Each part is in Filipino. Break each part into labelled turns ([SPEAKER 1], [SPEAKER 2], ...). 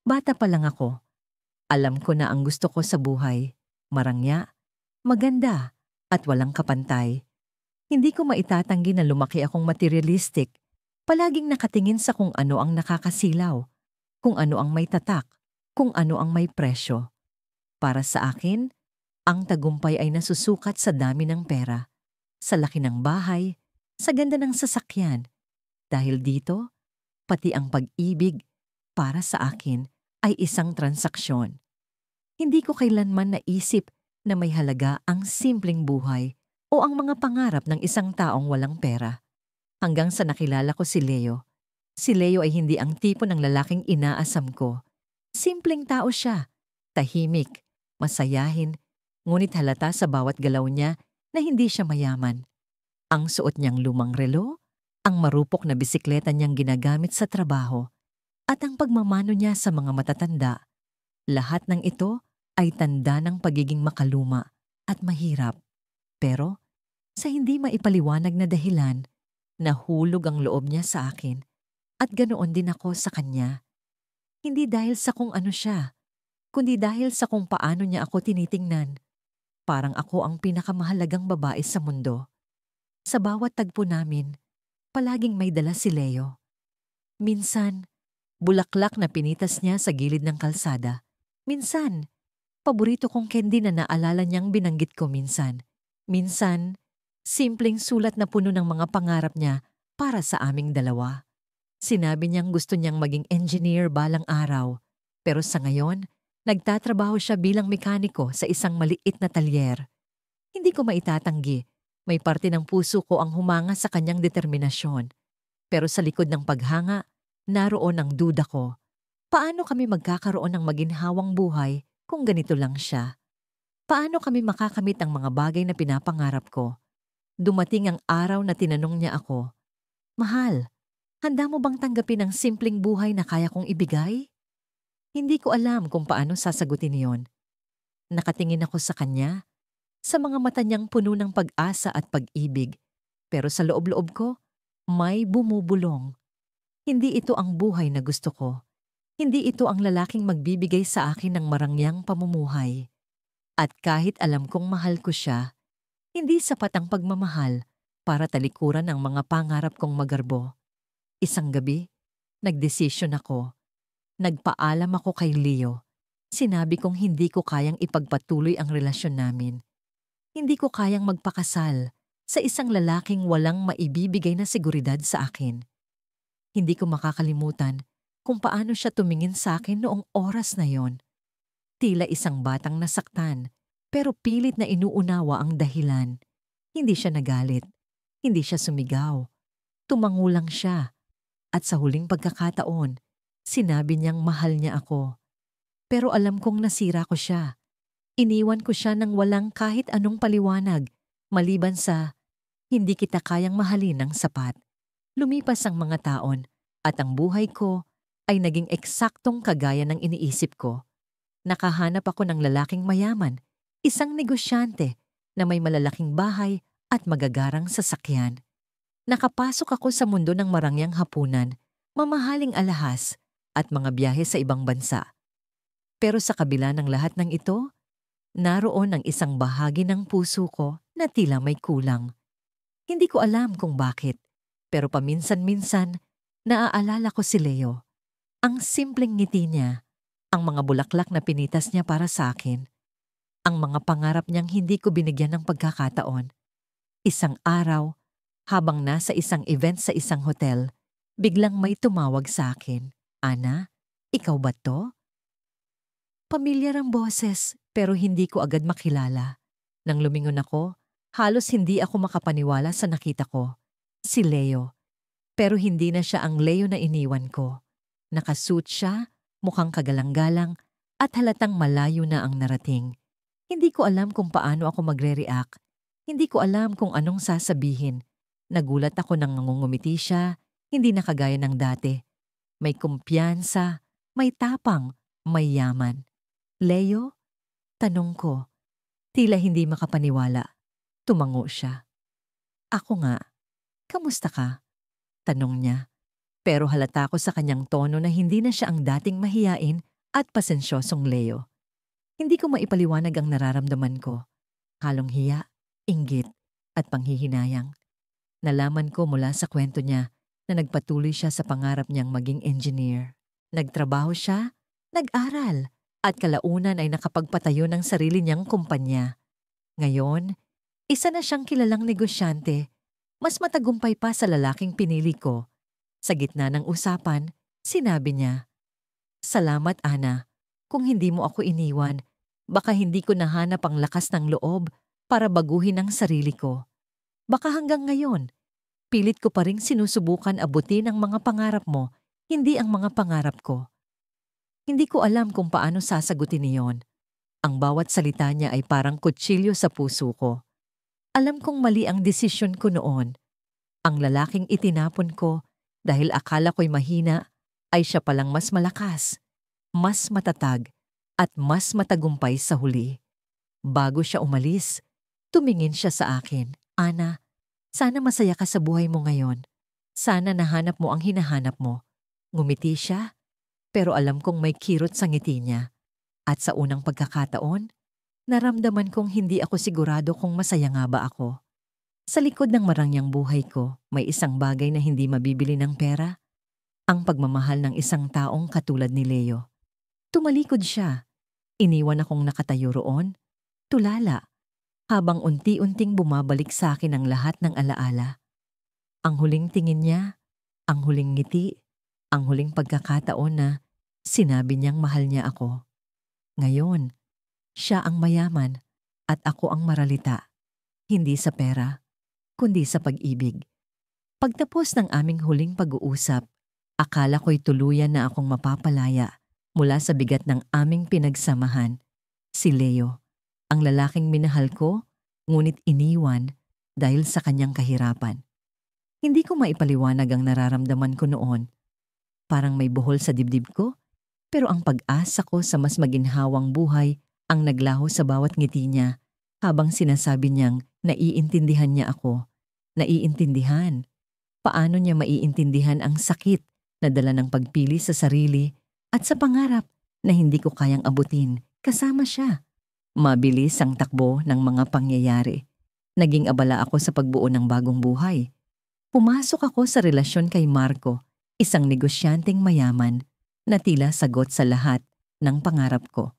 [SPEAKER 1] Bata pa lang ako, alam ko na ang gusto ko sa buhay, marangya, maganda, at walang kapantay. Hindi ko maitatanggi na lumaki akong materialistic, palaging nakatingin sa kung ano ang nakakasilaw, kung ano ang may tatak, kung ano ang may presyo. Para sa akin, ang tagumpay ay nasusukat sa dami ng pera, sa laki ng bahay, sa ganda ng sasakyan. Dahil dito, pati ang pag-ibig, para sa akin, ay isang transaksyon. Hindi ko kailanman naisip na may halaga ang simpleng buhay o ang mga pangarap ng isang taong walang pera. Hanggang sa nakilala ko si Leo. Si Leo ay hindi ang tipo ng lalaking inaasam ko. Simpleng tao siya, tahimik, masayahin, ngunit halata sa bawat galaw niya na hindi siya mayaman. Ang suot niyang lumang relo, ang marupok na bisikleta niyang ginagamit sa trabaho, at ang pagmamano niya sa mga matatanda. Lahat ng ito ay tanda ng pagiging makaluma at mahirap. Pero sa hindi maipaliwanag na dahilan, nahulog ang loob niya sa akin at ganoon din ako sa kanya. Hindi dahil sa kung ano siya, kundi dahil sa kung paano niya ako tinitingnan. Parang ako ang pinakamahalagang babae sa mundo. Sa bawat tagpo namin, palaging may dala si Leo. Minsan, bulaklak na pinitas niya sa gilid ng kalsada. Minsan, paborito kong candy na naalala niyang binanggit ko minsan. Minsan, simpleng sulat na puno ng mga pangarap niya para sa aming dalawa. Sinabi niyang gusto niyang maging engineer balang araw, pero sa ngayon, nagtatrabaho siya bilang mekaniko sa isang maliit na talyer. Hindi ko maitatanggi, may parte ng puso ko ang humanga sa kanyang determinasyon. Pero sa likod ng paghanga, naroon ang duda ko. Paano kami magkakaroon ng maginhawang buhay kung ganito lang siya? Paano kami makakamit ang mga bagay na pinapangarap ko? Dumating ang araw na tinanong niya ako, "Mahal, handa mo bang tanggapin ang simpleng buhay na kaya kong ibigay?" Hindi ko alam kung paano sasagutin yon. Nakatingin ako sa kanya, sa mga mata niyang puno ng pag-asa at pag-ibig. Pero sa loob-loob ko, may bumubulong. Hindi ito ang buhay na gusto ko. Hindi ito ang lalaking magbibigay sa akin ng marangyang pamumuhay. At kahit alam kong mahal ko siya, hindi sapat ang pagmamahal para talikuran ang mga pangarap kong magarbo. Isang gabi, nagdesisyon ako. Nagpaalam ako kay Leo. Sinabi kong hindi ko kayang ipagpatuloy ang relasyon namin. Hindi ko kayang magpakasal sa isang lalaking walang maibibigay na seguridad sa akin. Hindi ko makakalimutan kung paano siya tumingin sa akin noong oras na yon. Tila isang batang nasaktan, pero pilit na inuunawa ang dahilan. Hindi siya nagalit. Hindi siya sumigaw. Tumango lang siya. At sa huling pagkakataon, sinabi niyang mahal niya ako. Pero alam kong nasira ko siya. Iniwan ko siya nang walang kahit anong paliwanag, maliban sa hindi kita kayang mahalin ng sapat. Lumipas ang mga taon at ang buhay ko ay naging eksaktong kagaya ng iniisip ko. Nakahanap ako ng lalaking mayaman, isang negosyante na may malalaking bahay at magagarang sasakyan. Nakapasok ako sa mundo ng marangyang hapunan, mamahaling alahas at mga biyahe sa ibang bansa. Pero sa kabila ng lahat ng ito, naroon ang isang bahagi ng puso ko na tila may kulang. Hindi ko alam kung bakit, pero paminsan-minsan, naaalala ko si Leo. Ang simpleng ngiti niya, ang mga bulaklak na pinitas niya para sa akin, ang mga pangarap niyang hindi ko binigyan ng pagkakataon. Isang araw, habang nasa isang event sa isang hotel, biglang may tumawag sa akin. "Ana, ikaw ba to?" Pamilyar ang boses, pero hindi ko agad makilala. Nang lumingon ako, halos hindi ako makapaniwala sa nakita ko. Si Leo. Pero hindi na siya ang Leo na iniwan ko. Nakasuit siya, mukhang kagalang-galang, at halatang malayo na ang narating. Hindi ko alam kung paano ako magre-react. Hindi ko alam kung anong sasabihin. Nagulat ako nang nangungumiti siya, hindi na kagaya ng dati. May kumpiyansa, may tapang, may yaman. "Leo?" Tanong ko. Tila hindi makapaniwala. Tumango siya. "Ako nga. Kamusta ka?" Tanong niya. Pero halata ko sa kanyang tono na hindi na siya ang dating mahiyain at pasensyosong Leo. Hindi ko maipaliwanag ang nararamdaman ko. Halong hiya, inggit, at panghihinayang. Nalaman ko mula sa kwento niya na nagpatuloy siya sa pangarap niyang maging engineer. Nagtrabaho siya, nag-aral, at kalaunan ay nakapagpatayo ng sarili niyang kumpanya. Ngayon, isa na siyang kilalang negosyante, mas matagumpay pa sa lalaking pinili ko. Sa gitna ng usapan, sinabi niya, "Salamat, Ana. Kung hindi mo ako iniwan, baka hindi ko nahanap ang lakas ng loob para baguhin ang sarili ko. Baka hanggang ngayon, pilit ko pa ring sinusubukan abutin ang mga pangarap mo, hindi ang mga pangarap ko." Hindi ko alam kung paano sasagutin niyon. Ang bawat salita niya ay parang kutsilyo sa puso ko. Alam kong mali ang desisyon ko noon. Ang lalaking itinapon ko dahil akala ko'y mahina ay siya palang mas malakas, mas matatag, at mas matagumpay sa huli. Bago siya umalis, tumingin siya sa akin. "Ana, sana masaya ka sa buhay mo ngayon. Sana nahanap mo ang hinahanap mo." Ngumiti siya, pero alam kong may kirot sa ngiti niya. At sa unang pagkakataon, naramdaman kong hindi ako sigurado kung masaya nga ba ako. Sa likod ng marangyang buhay ko, may isang bagay na hindi mabibili ng pera. Ang pagmamahal ng isang taong katulad ni Leo. Tumalikod siya. Iniwan akong nakatayo roon, tulala, habang unti-unting bumabalik sa akin ang lahat ng alaala. Ang huling tingin niya, ang huling ngiti, ang huling pagkakataon na sinabi niyang mahal niya ako. Ngayon, siya ang mayaman at ako ang maralita. Hindi sa pera, kundi sa pag-ibig. Pagtapos ng aming huling pag-uusap, akala ko'y tuluyan na akong mapapalaya mula sa bigat ng aming pinagsamahan. Si Leo, ang lalaking minahal ko, ngunit iniwan dahil sa kanyang kahirapan. Hindi ko maipaliwanag ang nararamdaman ko noon. Parang may buhol sa dibdib ko, pero ang pag-asa ko sa mas maginhawang buhay ang naglaho sa bawat ngiti niya habang sinasabi niyang naiintindihan niya ako. Naiintindihan. Paano niya maiintindihan ang sakit na dala ng pagpili sa sarili at sa pangarap na hindi ko kayang abutin kasama siya. Mabilis ang takbo ng mga pangyayari. Naging abala ako sa pagbuo ng bagong buhay. Pumasok ako sa relasyon kay Marco, isang negosyanteng mayaman na tila sagot sa lahat ng pangarap ko.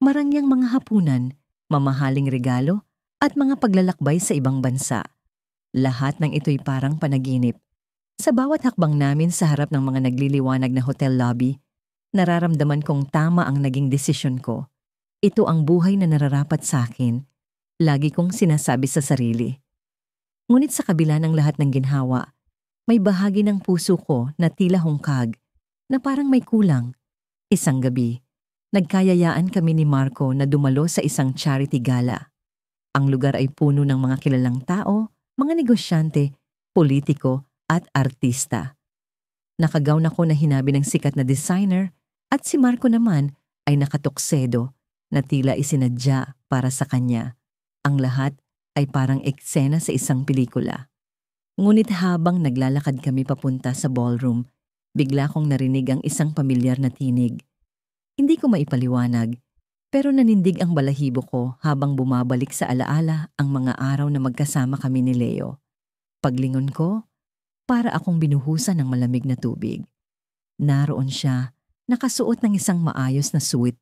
[SPEAKER 1] Marangyang mga hapunan, mamahaling regalo, at mga paglalakbay sa ibang bansa. Lahat ng ito'y parang panaginip. Sa bawat hakbang namin sa harap ng mga nagliliwanag na hotel lobby, nararamdaman kong tama ang naging desisyon ko. Ito ang buhay na nararapat sa akin. Lagi kong sinasabi sa sarili. Ngunit sa kabila ng lahat ng ginhawa, may bahagi ng puso ko na tila hungkag, na parang may kulang. Isang gabi, nagkayayaan kami ni Marco na dumalo sa isang charity gala. Ang lugar ay puno ng mga kilalang tao, mga negosyante, politiko at artista. Nakagawn ako na hinabi ng sikat na designer at si Marco naman ay nakatuksedo na tila isinadya para sa kanya. Ang lahat ay parang eksena sa isang pelikula. Ngunit habang naglalakad kami papunta sa ballroom, bigla kong narinig ang isang pamilyar na tinig. Hindi ko maipaliwanag, pero nanindig ang balahibo ko habang bumabalik sa alaala ang mga araw na magkasama kami ni Leo. Paglingon ko, para akong binuhusan ng malamig na tubig. Naroon siya, nakasuot ng isang maayos na suit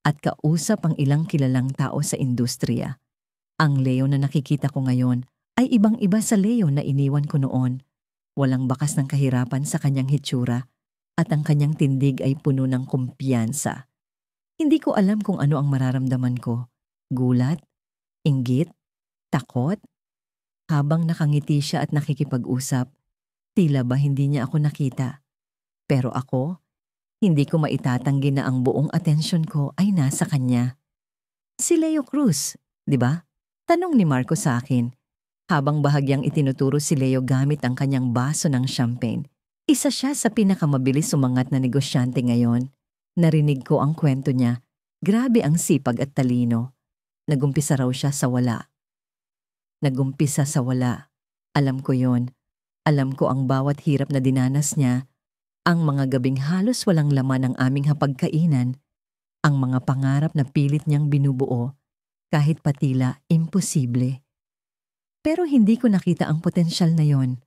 [SPEAKER 1] at kausap ang ilang kilalang tao sa industriya. Ang Leo na nakikita ko ngayon ay ibang-iba sa Leo na iniwan ko noon. Walang bakas ng kahirapan sa kanyang hitsura at ang kanyang tindig ay puno ng kumpiyansa. Hindi ko alam kung ano ang mararamdaman ko. Gulat? Inggit? Takot? Habang nakangiti siya at nakikipag-usap, tila ba hindi niya ako nakita. Pero ako, hindi ko maitatanggi na ang buong atensyon ko ay nasa kanya. Si Leo Cruz, di ba? Tanong ni Marco sa akin. Habang bahagyang itinuturo si Leo gamit ang kanyang baso ng champagne. Isa siya sa pinakamabilis sumangat na negosyante ngayon. Narinig ko ang kwento niya. Grabe ang sipag at talino. Nagumpisa raw siya sa wala. Nagumpisa sa wala. Alam ko yon. Alam ko ang bawat hirap na dinanas niya. Ang mga gabing halos walang laman ang aming hapagkainan Ang mga pangarap na pilit niyang binubuo kahit patila imposible. Pero hindi ko nakita ang potensyal na yon.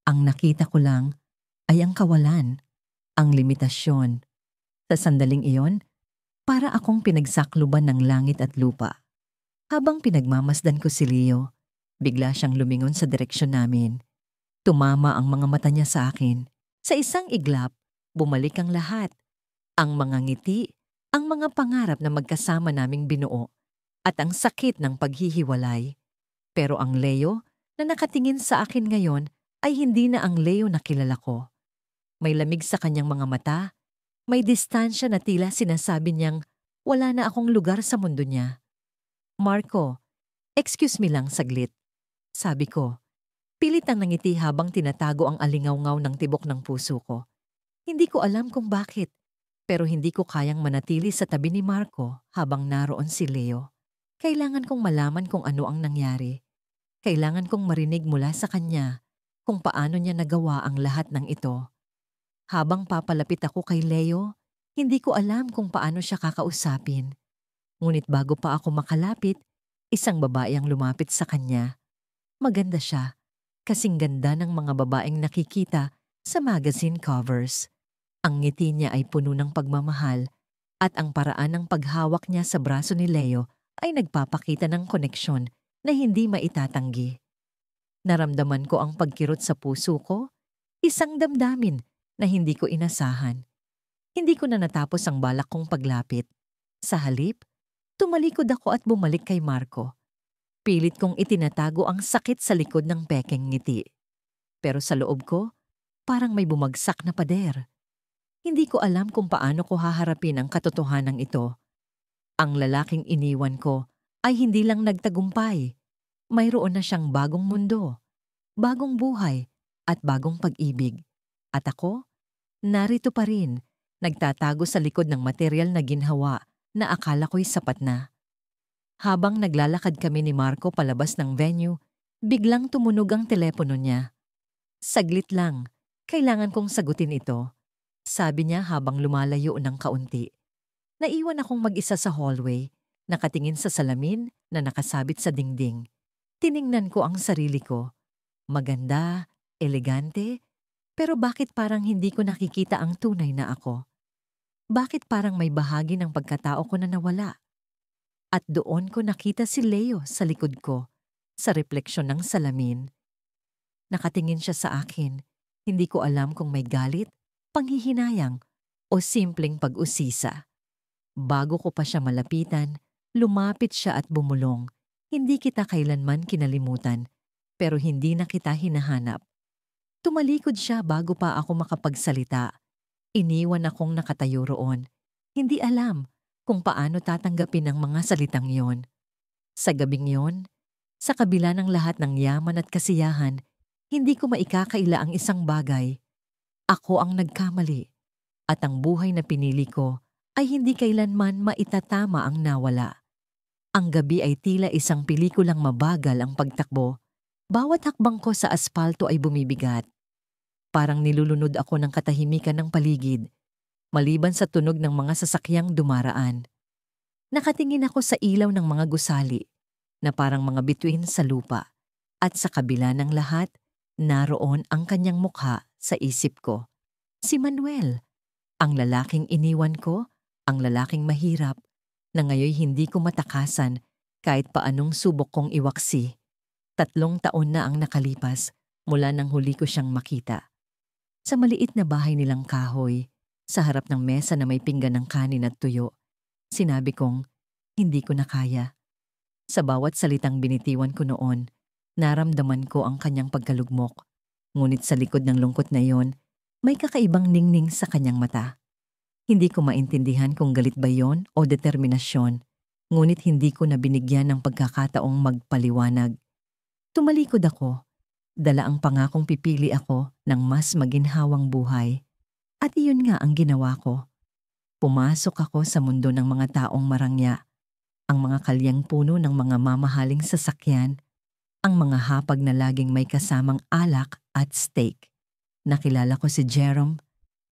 [SPEAKER 1] Ang nakita ko lang ay ang kawalan, ang limitasyon. Sa sandaling iyon, para akong pinagsakluban ng langit at lupa. Habang pinagmamasdan ko si Leo, bigla siyang lumingon sa direksyon namin. Tumama ang mga mata niya sa akin. Sa isang iglap, bumalik ang lahat. Ang mga ngiti, ang mga pangarap na magkasama naming binuo, at ang sakit ng paghihiwalay. Pero ang Leo na nakatingin sa akin ngayon ay hindi na ang Leo na kilala ko. May lamig sa kanyang mga mata, may distansya na tila sinasabi niyang wala na akong lugar sa mundo niya. Marco, excuse me lang saglit. Sabi ko, pilit ang nangiti habang tinatago ang alingaw-ngaw ng tibok ng puso ko. Hindi ko alam kung bakit, pero hindi ko kayang manatili sa tabi ni Marco habang naroon si Leo. Kailangan kong malaman kung ano ang nangyari. Kailangan kong marinig mula sa kanya kung paano niya nagawa ang lahat ng ito. Habang papalapit ako kay Leo, hindi ko alam kung paano siya kakausapin. Ngunit bago pa ako makalapit, isang babae ang lumapit sa kanya. Maganda siya, kasing ganda ng mga babaeng nakikita sa magazine covers. Ang ngiti niya ay puno ng pagmamahal at ang paraan ng paghawak niya sa braso ni Leo ay nagpapakita ng koneksyon na hindi maitatanggi. Naramdaman ko ang pagkirot sa puso ko, isang damdamin na hindi ko inasahan. Hindi ko na natapos ang balak kong paglapit. Sa halip, tumalikod ako at bumalik kay Marco. Pilit kong itinatago ang sakit sa likod ng pekeng ngiti. Pero sa loob ko, parang may bumagsak na pader. Hindi ko alam kung paano ko haharapin ang katotohanan ito. Ang lalaking iniwan ko ay hindi lang nagtagumpay. Mayroon na siyang bagong mundo, bagong buhay, at bagong pag-ibig. At ako, narito pa rin, nagtatago sa likod ng material na ginhawa na akala ko'y sapat na. Habang naglalakad kami ni Marco palabas ng venue, biglang tumunog ang telepono niya. Saglit lang, kailangan kong sagutin ito, sabi niya habang lumalayo ng kaunti. Naiwan akong mag-isa sa hallway, nakatingin sa salamin na nakasabit sa dingding. Tiningnan ko ang sarili ko. Maganda, elegante, pero bakit parang hindi ko nakikita ang tunay na ako? Bakit parang may bahagi ng pagkatao ko na nawala? At doon ko nakita si Leo sa likod ko, sa refleksyon ng salamin. Nakatingin siya sa akin. Hindi ko alam kung may galit, panghihinayang, o simpleng pag-usisa. Bago ko pa siya malapitan, lumapit siya at bumulong. Hindi kita kailanman kinalimutan, pero hindi na kita hinahanap. Tumalikod siya bago pa ako makapagsalita. Iniwan akong nakatayo roon. Hindi alam kung paano tatanggapin ang mga salitang yon. Sa gabing yon, sa kabila ng lahat ng yaman at kasiyahan, hindi ko maikakaila ang isang bagay. Ako ang nagkamali, at ang buhay na pinili ko ay hindi kailanman maitatama ang nawala. Ang gabi ay tila isang pelikulang mabagal ang pagtakbo. Bawat hakbang ko sa aspalto ay bumibigat. Parang nilulunod ako ng katahimikan ng paligid, maliban sa tunog ng mga sasakyang dumaraan. Nakatingin ako sa ilaw ng mga gusali, na parang mga bituin sa lupa, at sa kabila ng lahat, naroon ang kanyang mukha sa isip ko. Si Manuel, ang lalaking iniwan ko, ang lalaking mahirap, na ngayon hindi ko matakasan kahit paanong subok kong iwaksi. 3 taon na ang nakalipas mula nang huli ko siyang makita. Sa maliit na bahay nilang kahoy, sa harap ng mesa na may pinggan ng kanin at tuyo, sinabi kong, hindi ko na kaya. Sa bawat salitang binitiwan ko noon, naramdaman ko ang kanyang pagkalugmok. Ngunit sa likod ng lungkot na iyon, may kakaibang ningning sa kanyang mata. Hindi ko maintindihan kung galit ba yon o determinasyon, ngunit hindi ko na binigyan ng pagkakataong magpaliwanag. Tumalikod ako, dala ang pangakong pipili ako ng mas maginhawang buhay. At iyon nga ang ginawa ko. Pumasok ako sa mundo ng mga taong marangya, ang mga kalyang puno ng mga mamahaling sasakyan, ang mga hapag na laging may kasamang alak at steak. Nakilala ko si Jerome,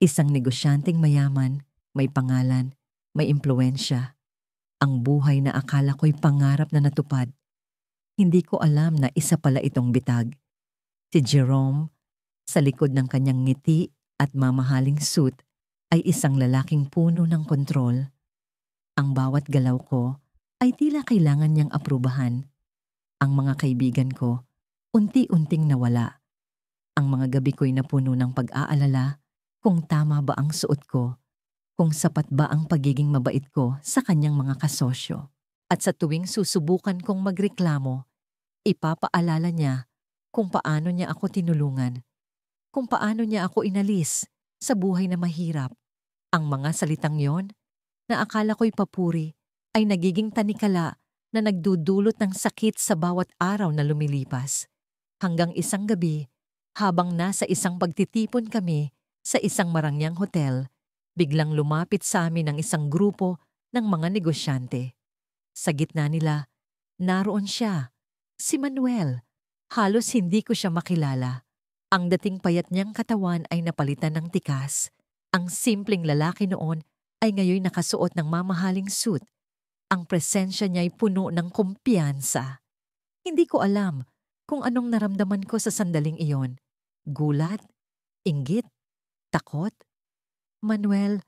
[SPEAKER 1] isang negosyanteng mayaman, may pangalan, may impluwensya. Ang buhay na akala ko'y pangarap na natupad. Hindi ko alam na isa pala itong bitag. Si Jerome, sa likod ng kanyang ngiti at mamahaling suit, ay isang lalaking puno ng kontrol. Ang bawat galaw ko ay tila kailangan niyang aprubahan. Ang mga kaibigan ko, unti-unting nawala. Ang mga gabi ko'y napuno ng pag-aalala kung tama ba ang suot ko, kung sapat ba ang pagiging mabait ko sa kanyang mga kasosyo. At sa tuwing susubukan kong magreklamo, ipapaalala niya kung paano niya ako tinulungan, kung paano niya ako inalis sa buhay na mahirap. Ang mga salitang yon na akala ko'y papuri ay nagiging tanikala na nagdudulot ng sakit sa bawat araw na lumilipas. Hanggang isang gabi, habang nasa isang pagtitipon kami sa isang marangyang hotel, biglang lumapit sa amin ang isang grupo ng mga negosyante. Sa gitna nila, naroon siya, si Manuel. Halos hindi ko siya makilala. Ang dating payat niyang katawan ay napalitan ng tikas. Ang simpleng lalaki noon ay ngayon nakasuot ng mamahaling suit. Ang presensya niya ay puno ng kumpiyansa. Hindi ko alam kung anong naramdaman ko sa sandaling iyon. Gulat? Inggit? Takot? Manuel,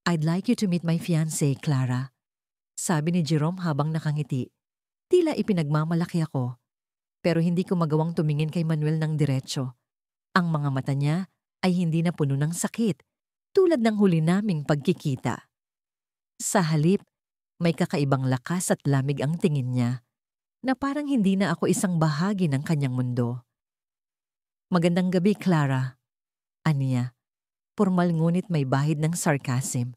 [SPEAKER 1] I'd like you to meet my fiancé, Clara. Sabi ni Jerome habang nakangiti. Tila ipinagmamalaki ako. Pero hindi ko magawang tumingin kay Manuel ng diretsyo. Ang mga mata niya ay hindi na puno ng sakit, tulad ng huli naming pagkikita. Sa halip, may kakaibang lakas at lamig ang tingin niya, na parang hindi na ako isang bahagi ng kanyang mundo. Magandang gabi, Clara. Aniya, formal ngunit may bahid ng sarcasm.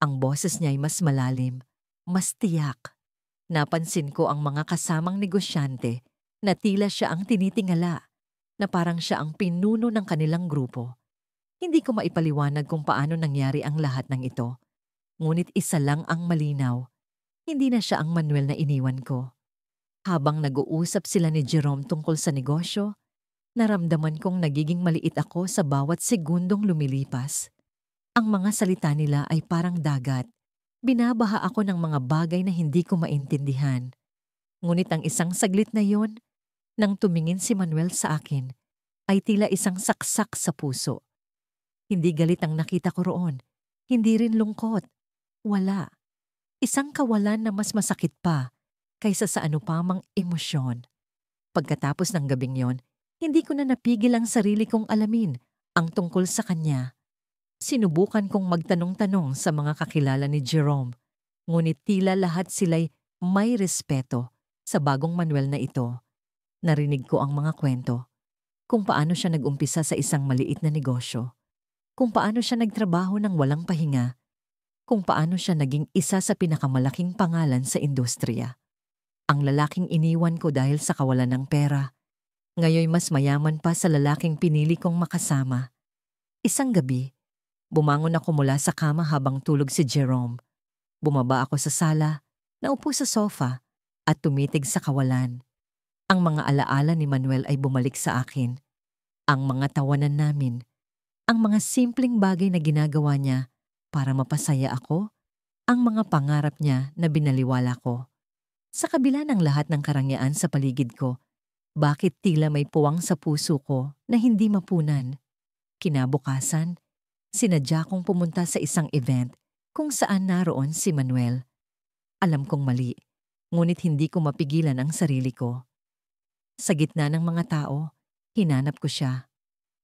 [SPEAKER 1] Ang boses niya ay mas malalim, mas tiyak. Napansin ko ang mga kasamang negosyante na tila siya ang tinitingala, na parang siya ang pinuno ng kanilang grupo. Hindi ko maipaliwanag kung paano nangyari ang lahat ng ito. Ngunit isa lang ang malinaw. Hindi na siya ang Manuel na iniwan ko. Habang nag-uusap sila ni Jerome tungkol sa negosyo, naramdaman kong nagiging maliit ako sa bawat segundong lumilipas. Ang mga salita nila ay parang dagat. Binabaha ako ng mga bagay na hindi ko maintindihan. Ngunit ang isang saglit na yon, nang tumingin si Manuel sa akin, ay tila isang saksak sa puso. Hindi galit ang nakita ko roon. Hindi rin lungkot. Wala. Isang kawalan na mas masakit pa kaysa sa anupamang emosyon. Pagkatapos ng gabing yon, hindi ko na napigil ang sarili kong alamin ang tungkol sa kanya. Sinubukan kong magtanong-tanong sa mga kakilala ni Jerome, ngunit tila lahat sila'y may respeto sa bagong Manuel na ito. Narinig ko ang mga kwento, kung paano siya nag-umpisa sa isang maliit na negosyo, kung paano siya nagtrabaho ng walang pahinga, kung paano siya naging isa sa pinakamalaking pangalan sa industriya. Ang lalaking iniwan ko dahil sa kawalan ng pera, ngayon mas mayaman pa sa lalaking pinili kong makasama. Isang gabi, bumangon ako mula sa kama habang tulog si Jerome. Bumaba ako sa sala, naupo sa sofa, at tumitig sa kawalan. Ang mga alaala ni Manuel ay bumalik sa akin. Ang mga tawanan namin, ang mga simpleng bagay na ginagawa niya para mapasaya ako, ang mga pangarap niya na binaliwala ko. Sa kabila ng lahat ng karangyaan sa paligid ko, bakit tila may puwang sa puso ko na hindi mapunan? Kinabukasan, sinadya kong pumunta sa isang event kung saan naroon si Manuel. Alam kong mali, ngunit hindi ko mapigilan ang sarili ko. Sa gitna ng mga tao, hinanap ko siya.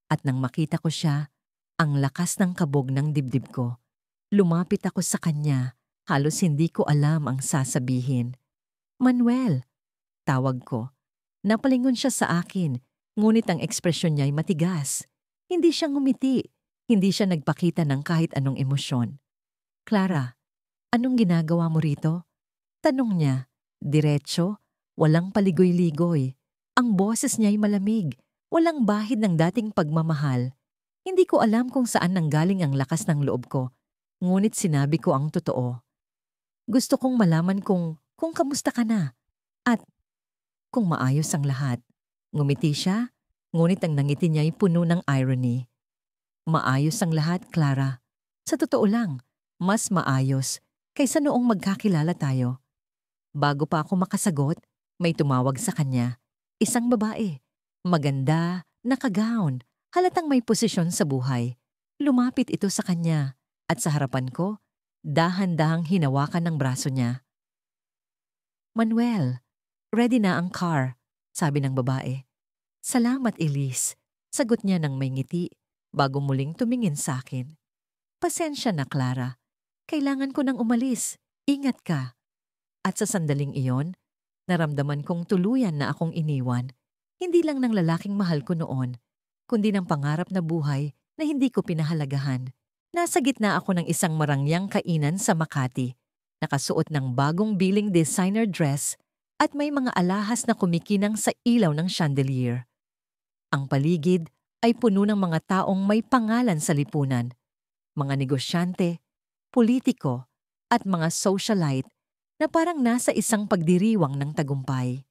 [SPEAKER 1] At nang makita ko siya, ang lakas ng kabog ng dibdib ko. Lumapit ako sa kanya, halos hindi ko alam ang sasabihin. Manuel, tawag ko. Napalingon siya sa akin, ngunit ang ekspresyon niya ay matigas. Hindi siya ngumiti, hindi siya nagpakita ng kahit anong emosyon. Clara, anong ginagawa mo rito? Tanong niya, diretso, walang paligoy-ligoy. Ang boses niya ay malamig, walang bahid ng dating pagmamahal. Hindi ko alam kung saan nanggaling ang lakas ng loob ko. Ngunit sinabi ko ang totoo. Gusto kong malaman kung kamusta ka na at kung maayos ang lahat. Ngumiti siya, ngunit ang nangiti niya ay puno ng irony. Maayos ang lahat, Clara. Sa totoo lang, mas maayos kaysa noong magkakilala tayo. Bago pa ako makasagot, may tumawag sa kanya. Isang babae. Maganda, nakagown, halatang may posisyon sa buhay. Lumapit ito sa kanya at sa harapan ko, dahan-dahang hinawakan ng braso niya. Manuel, ready na ang car, sabi ng babae. Salamat, Elise, sagot niya ng may ngiti bago muling tumingin sa akin. Pasensya na, Clara. Kailangan ko nang umalis. Ingat ka. At sa sandaling iyon, naramdaman kong tuluyan na akong iniwan. Hindi lang ng lalaking mahal ko noon, kundi ng pangarap na buhay na hindi ko pinahalagahan. Nasa gitna ako ng isang marangyang kainan sa Makati, nakasuot ng bagong biling designer dress at may mga alahas na kumikinang sa ilaw ng chandelier. Ang paligid ay puno ng mga taong may pangalan sa lipunan, mga negosyante, politiko, at mga socialite na parang nasa isang pagdiriwang ng tagumpay.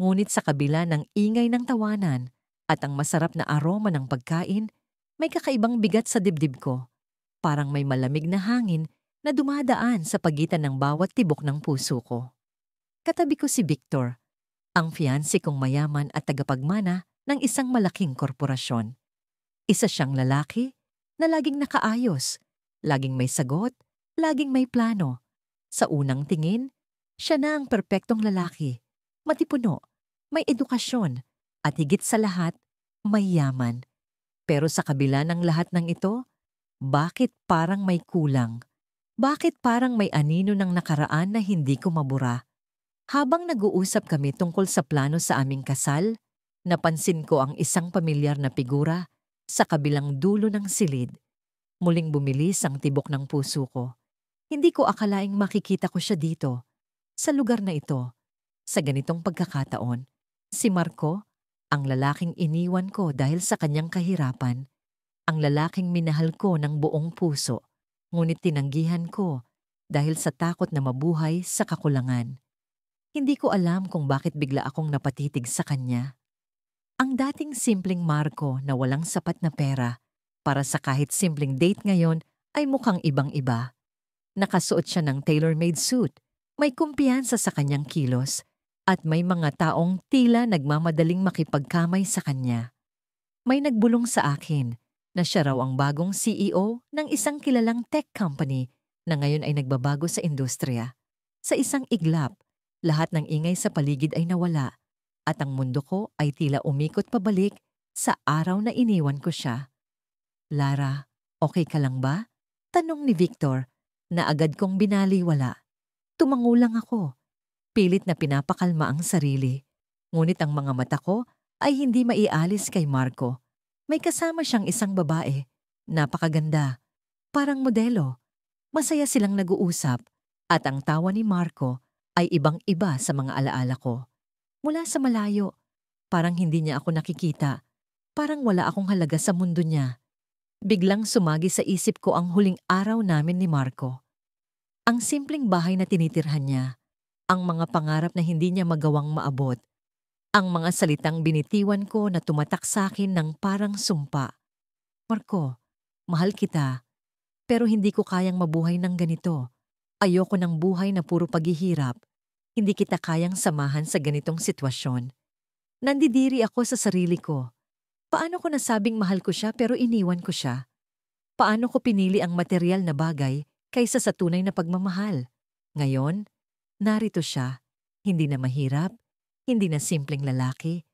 [SPEAKER 1] Ngunit sa kabila ng ingay ng tawanan at ang masarap na aroma ng pagkain, may kakaibang bigat sa dibdib ko. Parang may malamig na hangin na dumadaan sa pagitan ng bawat tibok ng puso ko. Katabi ko si Victor, ang fiancé kong mayaman at tagapagmana ng isang malaking korporasyon. Isa siyang lalaki na laging nakaayos, laging may sagot, laging may plano. Sa unang tingin, siya na ang perpektong lalaki, matipuno, may edukasyon, at higit sa lahat, may yaman. Pero sa kabila ng lahat ng ito, bakit parang may kulang? Bakit parang may anino ng nakaraan na hindi ko mabura? Habang nag-uusap kami tungkol sa plano sa aming kasal, napansin ko ang isang pamilyar na figura sa kabilang dulo ng silid. Muling bumilis ang tibok ng puso ko. Hindi ko akalaing makikita ko siya dito, sa lugar na ito, sa ganitong pagkakataon. Si Marco, ang lalaking iniwan ko dahil sa kanyang kahirapan, ang lalaking minahal ko ng buong puso, ngunit tinanggihan ko dahil sa takot na mabuhay sa kakulangan. Hindi ko alam kung bakit bigla akong napatitig sa kanya. Ang dating simpleng Marco na walang sapat na pera para sa kahit simpleng date ngayon ay mukhang ibang-iba. Nakasuot siya ng tailor-made suit, may kumpiyansa sa kanyang kilos, at may mga taong tila nagmamadaling makipagkamay sa kanya. May nagbulong sa akin na siya raw ang bagong CEO ng isang kilalang tech company na ngayon ay nagbabago sa industriya. Sa isang iglap, lahat ng ingay sa paligid ay nawala at ang mundo ko ay tila umikot pabalik sa araw na iniwan ko siya. Lara, okay ka lang ba? Tanong ni Victor na agad kong binaliwala. Tumangulang ako. Pilit na pinapakalma ang sarili. Ngunit ang mga mata ko ay hindi maialis kay Marco. May kasama siyang isang babae. Napakaganda. Parang modelo. Masaya silang nag-uusap at ang tawa ni Marco ay ibang-iba sa mga alaala ko. Mula sa malayo, parang hindi niya ako nakikita. Parang wala akong halaga sa mundo niya. Biglang sumagi sa isip ko ang huling araw namin ni Marco. Ang simpleng bahay na tinitirhan niya, ang mga pangarap na hindi niya magawang maabot, ang mga salitang binitiwan ko na tumatak sa akin ng parang sumpa. Marco, mahal kita, pero hindi ko kayang mabuhay ng ganito. Ayoko ng buhay na puro paghihirap. Hindi kita kayang samahan sa ganitong sitwasyon. Nandidiri ako sa sarili ko. Paano ko nasabing mahal ko siya pero iniwan ko siya? Paano ko pinili ang material na bagay kaysa sa tunay na pagmamahal? Ngayon, narito siya, hindi na mahirap, hindi na simpleng lalaki,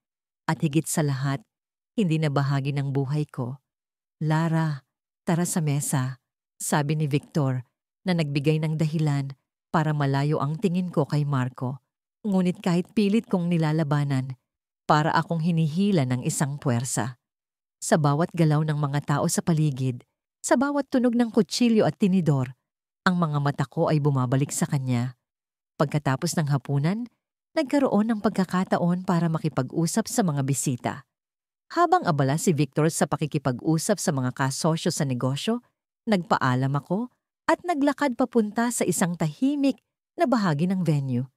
[SPEAKER 1] at higit sa lahat, hindi na bahagi ng buhay ko. Lara, tara sa mesa, sabi ni Victor na nagbigay ng dahilan para malayo ang tingin ko kay Marco. Ngunit kahit pilit kong nilalabanan, para akong hinihila ng isang puwersa. Sa bawat galaw ng mga tao sa paligid, sa bawat tunog ng kutsilyo at tinidor, ang mga mata ko ay bumabalik sa kanya. Pagkatapos ng hapunan, nagkaroon ng pagkakataon para makipag-usap sa mga bisita. Habang abala si Victor sa pakikipag-usap sa mga kasosyo sa negosyo, nagpaalam ako at naglakad papunta sa isang tahimik na bahagi ng venue.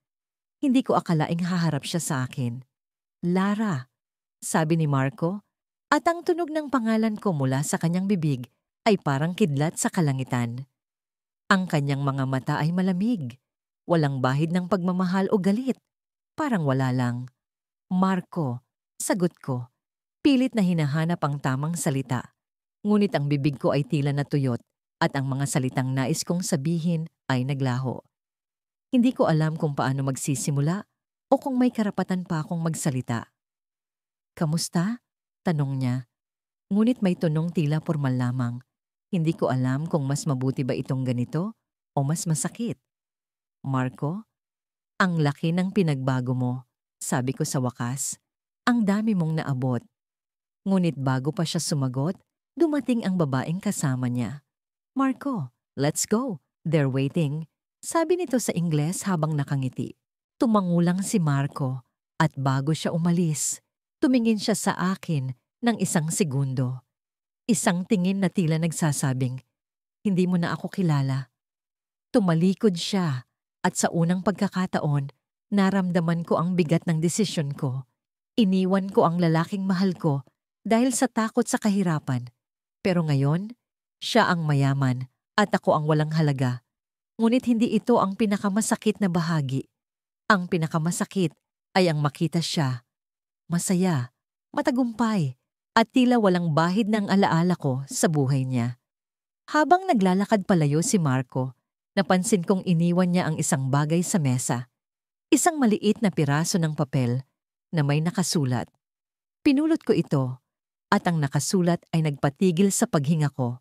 [SPEAKER 1] Hindi ko akalaing haharap siya sa akin. Lara, sabi ni Marco, at ang tunog ng pangalan ko mula sa kanyang bibig ay parang kidlat sa kalangitan. Ang kanyang mga mata ay malamig. Walang bahid ng pagmamahal o galit. Parang wala lang. Marco, sagot ko. Pilit na hinahanap ang tamang salita. Ngunit ang bibig ko ay tila natuyot at ang mga salitang nais kong sabihin ay naglaho. Hindi ko alam kung paano magsisimula o kung may karapatan pa akong magsalita. Kamusta? Tanong niya. Ngunit may tunong tila pormal lamang. Hindi ko alam kung mas mabuti ba itong ganito o mas masakit. Marco, ang laki ng pinagbago mo, sabi ko sa wakas. Ang dami mong naabot. Ngunit bago pa siya sumagot, dumating ang babaeng kasama niya. Marco, let's go. They're waiting. Sabi nito sa Ingles habang nakangiti. Tumangulang si Marco at bago siya umalis, tumingin siya sa akin ng 1 segundo. Isang tingin na tila nagsasabing, hindi mo na ako kilala. Tumalikod siya at sa unang pagkakataon, naramdaman ko ang bigat ng desisyon ko. Iniwan ko ang lalaking mahal ko dahil sa takot sa kahirapan. Pero ngayon, siya ang mayaman at ako ang walang halaga. Ngunit hindi ito ang pinakamasakit na bahagi. Ang pinakamasakit ay ang makita siya. Masaya, matagumpay, at tila walang bahid ng alaala ko sa buhay niya. Habang naglalakad palayo si Marco, napansin kong iniwan niya ang isang bagay sa mesa. Isang maliit na piraso ng papel na may nakasulat. Pinulot ko ito at ang nakasulat ay nagpatigil sa paghinga ko.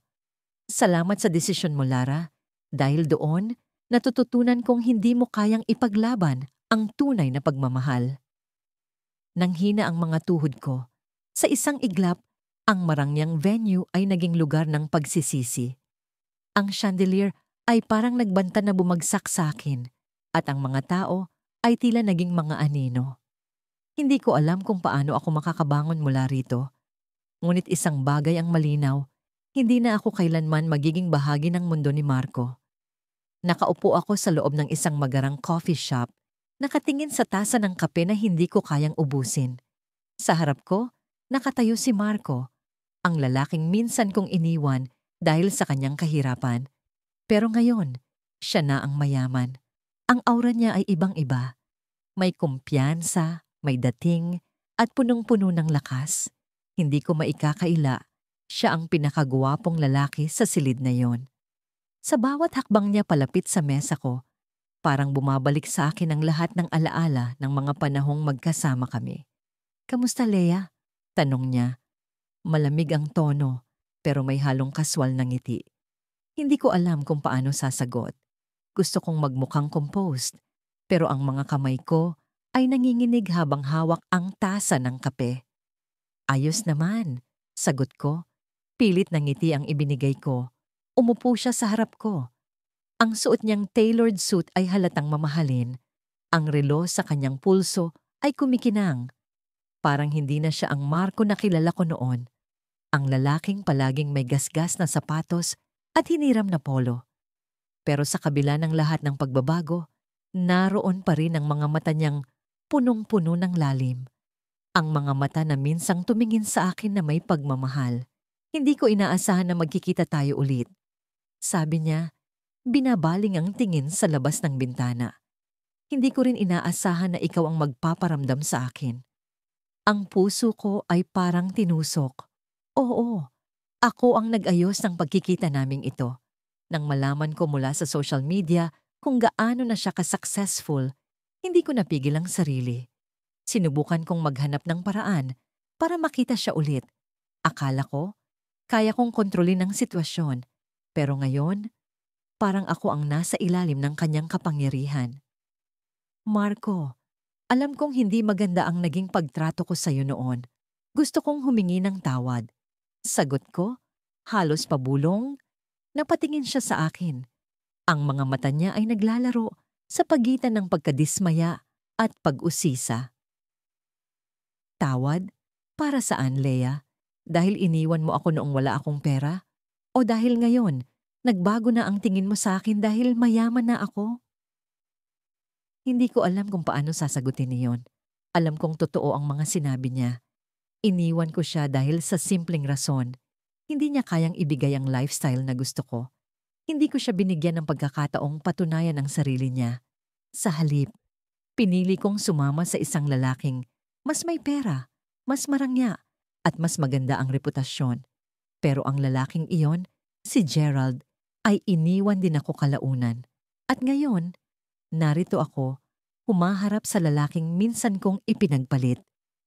[SPEAKER 1] Salamat sa desisyon mo, Lara. Dahil doon, natututunan kong hindi mo kayang ipaglaban ang tunay na pagmamahal. Nanghina ang mga tuhod ko. Sa isang iglap, ang marangyang venue ay naging lugar ng pagsisisi. Ang chandelier ay parang nagbanta na bumagsak sa akin at ang mga tao ay tila naging mga anino. Hindi ko alam kung paano ako makakabangon mula rito. Ngunit isang bagay ang malinaw, hindi na ako kailanman magiging bahagi ng mundo ni Marco. Nakaupo ako sa loob ng isang magarang coffee shop, nakatingin sa tasa ng kape na hindi ko kayang ubusin. Sa harap ko, nakatayo si Marco, ang lalaking minsan kong iniwan dahil sa kanyang kahirapan. Pero ngayon, siya na ang mayaman. Ang aura niya ay ibang-iba. May kumpiyansa, may dating, at punong-puno ng lakas. Hindi ko maikakaila, siya ang pinakagwapong lalaki sa silid na yon. Sa bawat hakbang niya palapit sa mesa ko, parang bumabalik sa akin ang lahat ng alaala ng mga panahong magkasama kami. Kamusta, Lea? Tanong niya. Malamig ang tono, pero may halong kaswal na ngiti. Hindi ko alam kung paano sasagot. Gusto kong magmukhang composed, pero ang mga kamay ko ay nanginginig habang hawak ang tasa ng kape. Ayos naman, sagot ko. Pilit na ngiti ang ibinigay ko. Umupo siya sa harap ko. Ang suot niyang tailored suit ay halatang mamahalin. Ang relo sa kanyang pulso ay kumikinang. Parang hindi na siya ang Marco na kilala ko noon. Ang lalaking palaging may gasgas na sapatos at hiniram na polo. Pero sa kabila ng lahat ng pagbabago, naroon pa rin ang mga mata niyang punong-puno ng lalim. Ang mga mata na minsang tumingin sa akin na may pagmamahal. Hindi ko inaasahan na magkikita tayo ulit. Sabi niya, binabaling ang tingin sa labas ng bintana. Hindi ko rin inaasahan na ikaw ang magpaparamdam sa akin. Ang puso ko ay parang tinusok. Oo, ako ang nag-ayos ng pagkikita naming ito. Nang malaman ko mula sa social media kung gaano na siya ka-successful, hindi ko napigil ang sarili. Sinubukan kong maghanap ng paraan para makita siya ulit. Akala ko, kaya kong kontrolin ang sitwasyon. Pero ngayon, parang ako ang nasa ilalim ng kanyang kapangyarihan. Marco, alam kong hindi maganda ang naging pagtrato ko sa iyo noon. Gusto kong humingi ng tawad. Sagot ko, halos pabulong. Napatingin siya sa akin. Ang mga mata niya ay naglalaro sa pagitan ng pagkadismaya at pag-usisa. Tawad? Para saan, Lea? Dahil iniwan mo ako noong wala akong pera? O dahil ngayon, nagbago na ang tingin mo sa akin dahil mayaman na ako? Hindi ko alam kung paano sasagutin niyon. Alam kong totoo ang mga sinabi niya. Iniwan ko siya dahil sa simpleng rason. Hindi niya kayang ibigay ang lifestyle na gusto ko. Hindi ko siya binigyan ng pagkakataong patunayan ang sarili niya. Sa halip, pinili kong sumama sa isang lalaking mas may pera, mas marangya, at mas maganda ang reputasyon. Pero ang lalaking iyon, si Gerald, ay iniwan din ako kalaunan. At ngayon, narito ako, humaharap sa lalaking minsan kong ipinagpalit.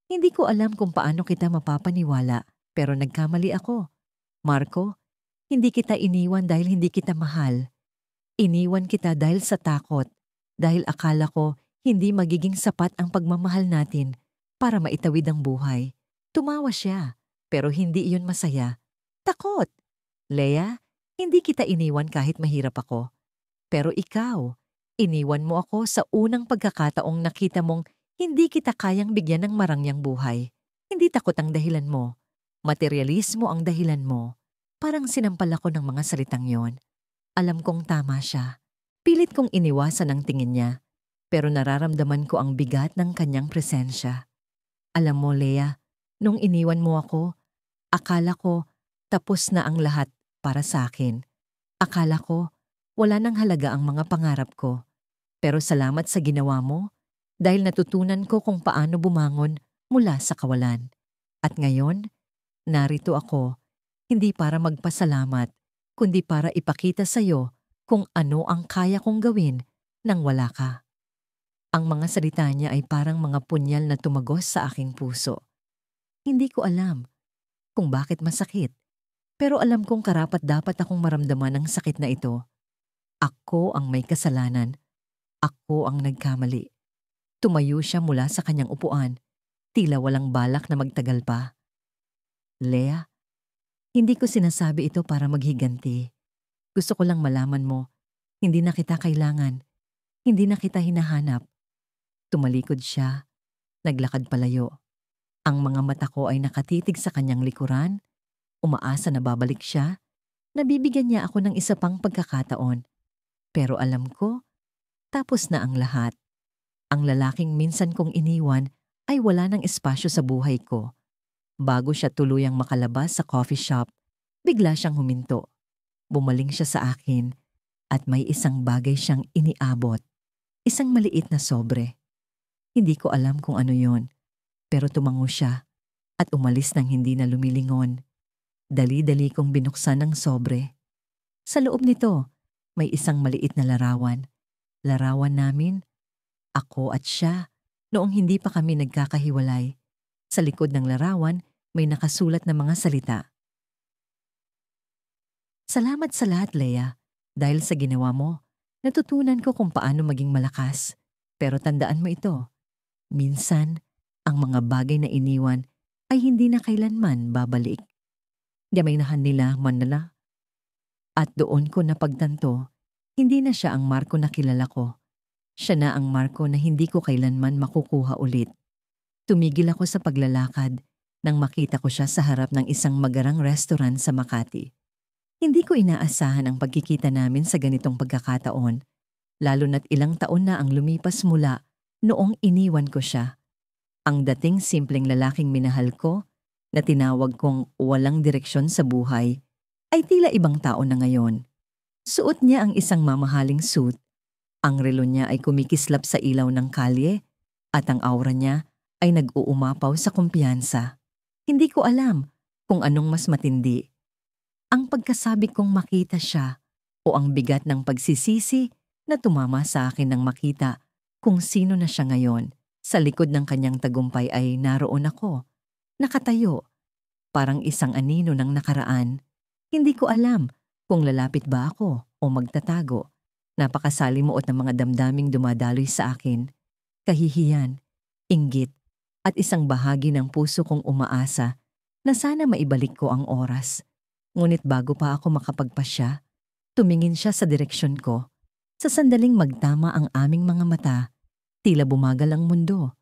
[SPEAKER 1] Hindi ko alam kung paano kita mapapaniwala, pero nagkamali ako. Marco, hindi kita iniwan dahil hindi kita mahal. Iniwan kita dahil sa takot, dahil akala ko hindi magiging sapat ang pagmamahal natin para maitawid ang buhay. Tumawa siya, pero hindi iyon masaya. Takot! Leah, hindi kita iniwan kahit mahirap ako. Pero ikaw, iniwan mo ako sa unang pagkakataong nakita mong hindi kita kayang bigyan ng marangyang buhay. Hindi takot ang dahilan mo. Materialismo ang dahilan mo. Parang sinampal ako ng mga salitang yon. Alam kong tama siya. Pilit kong iniwasan ang tingin niya, pero nararamdaman ko ang bigat ng kanyang presensya. Alam mo, Leah, nung iniwan mo ako, akala ko tapos na ang lahat para sa akin. Akala ko wala nang halaga ang mga pangarap ko. Pero salamat sa ginawa mo dahil natutunan ko kung paano bumangon mula sa kawalan. At ngayon, narito ako, hindi para magpasalamat, kundi para ipakita sa iyo kung ano ang kaya kong gawin nang wala ka. Ang mga salita niya ay parang mga punyal na tumagos sa aking puso. Hindi ko alam kung bakit masakit, pero alam kong karapat-dapat akong maramdaman ang sakit na ito. Ako ang may kasalanan. Ako ang nagkamali. Tumayo siya mula sa kanyang upuan, tila walang balak na magtagal pa. Leah, hindi ko sinasabi ito para maghiganti. Gusto ko lang malaman mo, hindi na kita kailangan. Hindi na kita hinahanap. Tumalikod siya, naglakad palayo. Ang mga mata ko ay nakatitig sa kanyang likuran, umaasa na babalik siya, nabibigyan niya ako ng isa pang pagkakataon. Pero alam ko, tapos na ang lahat. Ang lalaking minsan kong iniwan ay wala ng espasyo sa buhay ko. Bago siya tuluyang makalabas sa coffee shop, bigla siyang huminto. Bumaling siya sa akin at may isang bagay siyang iniabot. Isang maliit na sobre. Hindi ko alam kung ano yon, pero tumango siya at umalis ng hindi na lumilingon. Dali-dali kong binuksan ang sobre. Sa loob nito, may isang maliit na larawan. Larawan namin, ako at siya, noong hindi pa kami nagkakahiwalay. Sa likod ng larawan, may nakasulat na mga salita. Salamat sa lahat, Leah. Dahil sa ginawa mo, natutunan ko kung paano maging malakas. Pero tandaan mo ito, minsan, ang mga bagay na iniwan ay hindi na kailanman babalik. Gamaynahan nila manala. At doon ko napagtanto, hindi na siya ang Marco na kilala ko. Siya na ang Marco na hindi ko kailanman makukuha ulit. Tumigil ako sa paglalakad nang makita ko siya sa harap ng isang magarang restaurant sa Makati. Hindi ko inaasahan ang pagkikita namin sa ganitong pagkakataon, lalo na't ilang taon na ang lumipas mula noong iniwan ko siya. Ang dating simpleng lalaking minahal ko, na tinawag kong walang direksyon sa buhay, ay tila ibang tao na ngayon. Suot niya ang isang mamahaling suit. Ang relo niya ay kumikislap sa ilaw ng kalye at ang aura niya ay nag-uumapaw sa kumpiyansa. Hindi ko alam kung anong mas matindi. Ang pagkasabi kong makita siya o ang bigat ng pagsisisi na tumama sa akin nang makita kung sino na siya ngayon. Sa likod ng kanyang tagumpay ay naroon ako, nakatayo, parang isang anino ng nakaraan. Hindi ko alam kung lalapit ba ako o magtatago. Napakasalimuot ng mga damdaming dumadaloy sa akin. Kahihiyan, inggit, at isang bahagi ng puso kong umaasa na sana maibalik ko ang oras. Ngunit bago pa ako makapagpasya, tumingin siya sa direksyon ko. Sa sandaling magtama ang aming mga mata, tila bumagal ang mundo.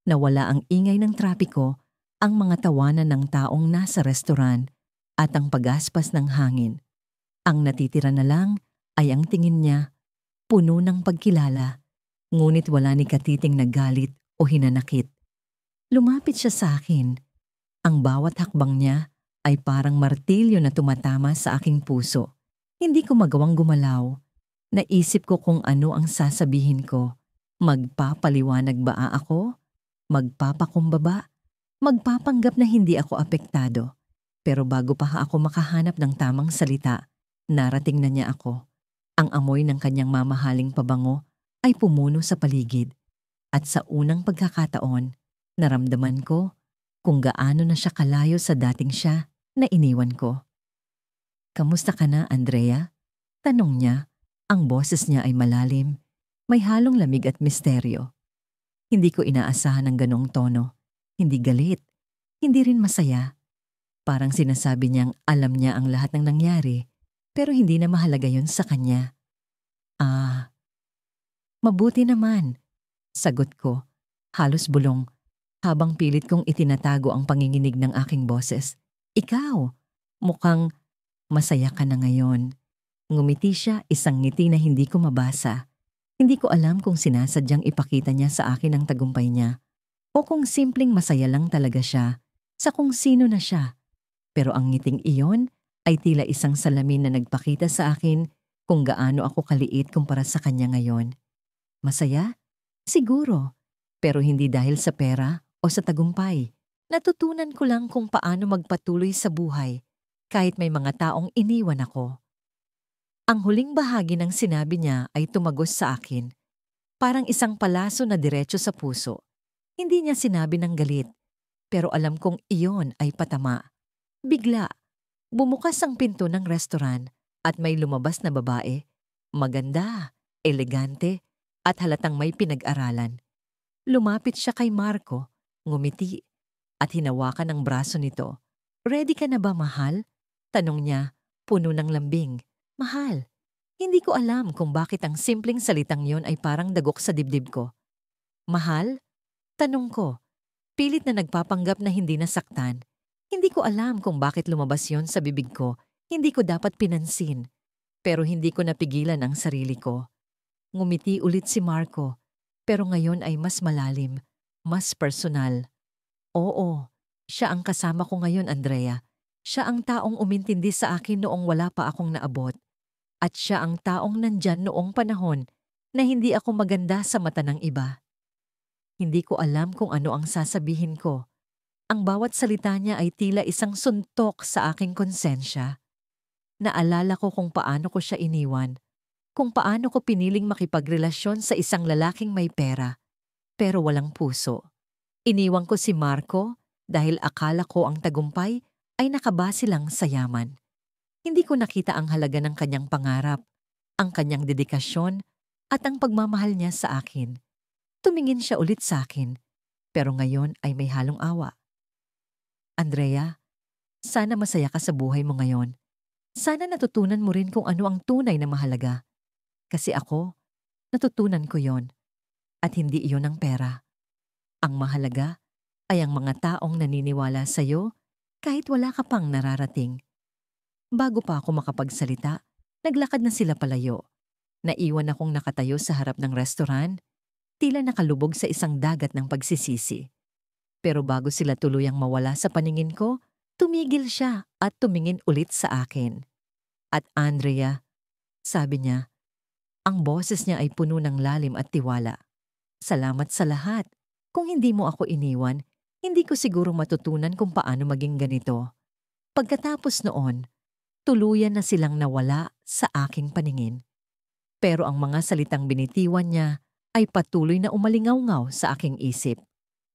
[SPEAKER 1] Nawala ang ingay ng trapiko, ang mga tawanan ng taong nasa restoran, at ang pagaspas ng hangin. Ang natitira na lang ay ang tingin niya, puno ng pagkilala, ngunit wala ni katiting nagalit o hinanakit. Lumapit siya sa akin. Ang bawat hakbang niya ay parang martilyo na tumatama sa aking puso. Hindi ko magawang gumalaw. Naisip ko kung ano ang sasabihin ko. Magpapaliwanag ba ako? Magpapakumbaba? Magpapanggap na hindi ako apektado? Pero bago pa ako makahanap ng tamang salita, narating na niya ako. Ang amoy ng kanyang mamahaling pabango ay pumuno sa paligid. At sa unang pagkakataon, naramdaman ko kung gaano na siya kalayo sa dating siya na iniwan ko. "Kamusta ka na, Andrea?" Tanong niya. Ang boses niya ay malalim, may halong lamig at misteryo. Hindi ko inaasahan ng ganong tono. Hindi galit, hindi rin masaya. Parang sinasabi niyang alam niya ang lahat ng nangyari, pero hindi na mahalaga yon sa kanya. "Ah, mabuti naman," sagot ko, halos bulong, habang pilit kong itinatago ang panginginig ng aking boses. "Ikaw, mukhang masaya ka na ngayon." Ngumiti siya, isang ngiti na hindi ko mabasa. Hindi ko alam kung sinasadyang ipakita niya sa akin ang tagumpay niya o kung simpleng masaya lang talaga siya sa kung sino na siya. Pero ang ngiting iyon ay tila isang salamin na nagpakita sa akin kung gaano ako kaliit kumpara sa kanya ngayon. Masaya? Siguro. Pero hindi dahil sa pera o sa tagumpay. Natutunan ko lang kung paano magpatuloy sa buhay kahit may mga taong iniwan ako. Ang huling bahagi ng sinabi niya ay tumagos sa akin. Parang isang palaso na diretso sa puso. Hindi niya sinabi ng galit, pero alam kong iyon ay patama. Bigla, bumukas ang pinto ng restaurant at may lumabas na babae. Maganda, elegante, at halatang may pinag-aralan. Lumapit siya kay Marco, ngumiti, at hinawakan ang braso nito. "Ready ka na ba, mahal?" Tanong niya, puno ng lambing. "Mahal." Hindi ko alam kung bakit ang simpleng salitang yon ay parang dagok sa dibdib ko. "Mahal?" Tanong ko, pilit na nagpapanggap na hindi nasaktan. Hindi ko alam kung bakit lumabas yon sa bibig ko. Hindi ko dapat pinansin. Pero hindi ko napigilan ang sarili ko. Ngumiti ulit si Marco, pero ngayon ay mas malalim, mas personal. "Oo, siya ang kasama ko ngayon, Andrea. Siya ang taong umintindi sa akin noong wala pa akong naabot. At siya ang taong nandyan noong panahon na hindi ako maganda sa mata ng iba." Hindi ko alam kung ano ang sasabihin ko. Ang bawat salita niya ay tila isang suntok sa aking konsensya. Naalala ko kung paano ko siya iniwan, kung paano ko piniling makipagrelasyon sa isang lalaking may pera, pero walang puso. Iniwan ko si Marco dahil akala ko ang tagumpay ay nakabase lang sa yaman. Hindi ko nakita ang halaga ng kanyang pangarap, ang kanyang dedikasyon, at ang pagmamahal niya sa akin. Tumingin siya ulit sa akin, pero ngayon ay may halong awa. "Andrea, sana masaya ka sa buhay mo ngayon. Sana natutunan mo rin kung ano ang tunay na mahalaga. Kasi ako, natutunan ko yon, at hindi iyon ang pera. Ang mahalaga ay ang mga taong naniniwala sa'yo kahit wala ka pang nararating." Bago pa ako makapagsalita, naglakad na sila palayo. Naiwan akong nakatayo sa harap ng restaurant, tila nakalubog sa isang dagat ng pagsisisi. Pero bago sila tuluyang mawala sa paningin ko, tumigil siya at tumingin ulit sa akin. "At Andrea," sabi niya, ang boses niya ay puno ng lalim at tiwala. "Salamat sa lahat. Kung hindi mo ako iniwan, hindi ko siguro matutunan kung paano maging ganito." Pagkatapos noon, tuluyan na silang nawala sa aking paningin. Pero ang mga salitang binitiwan niya ay patuloy na umalingaw-ngaw sa aking isip.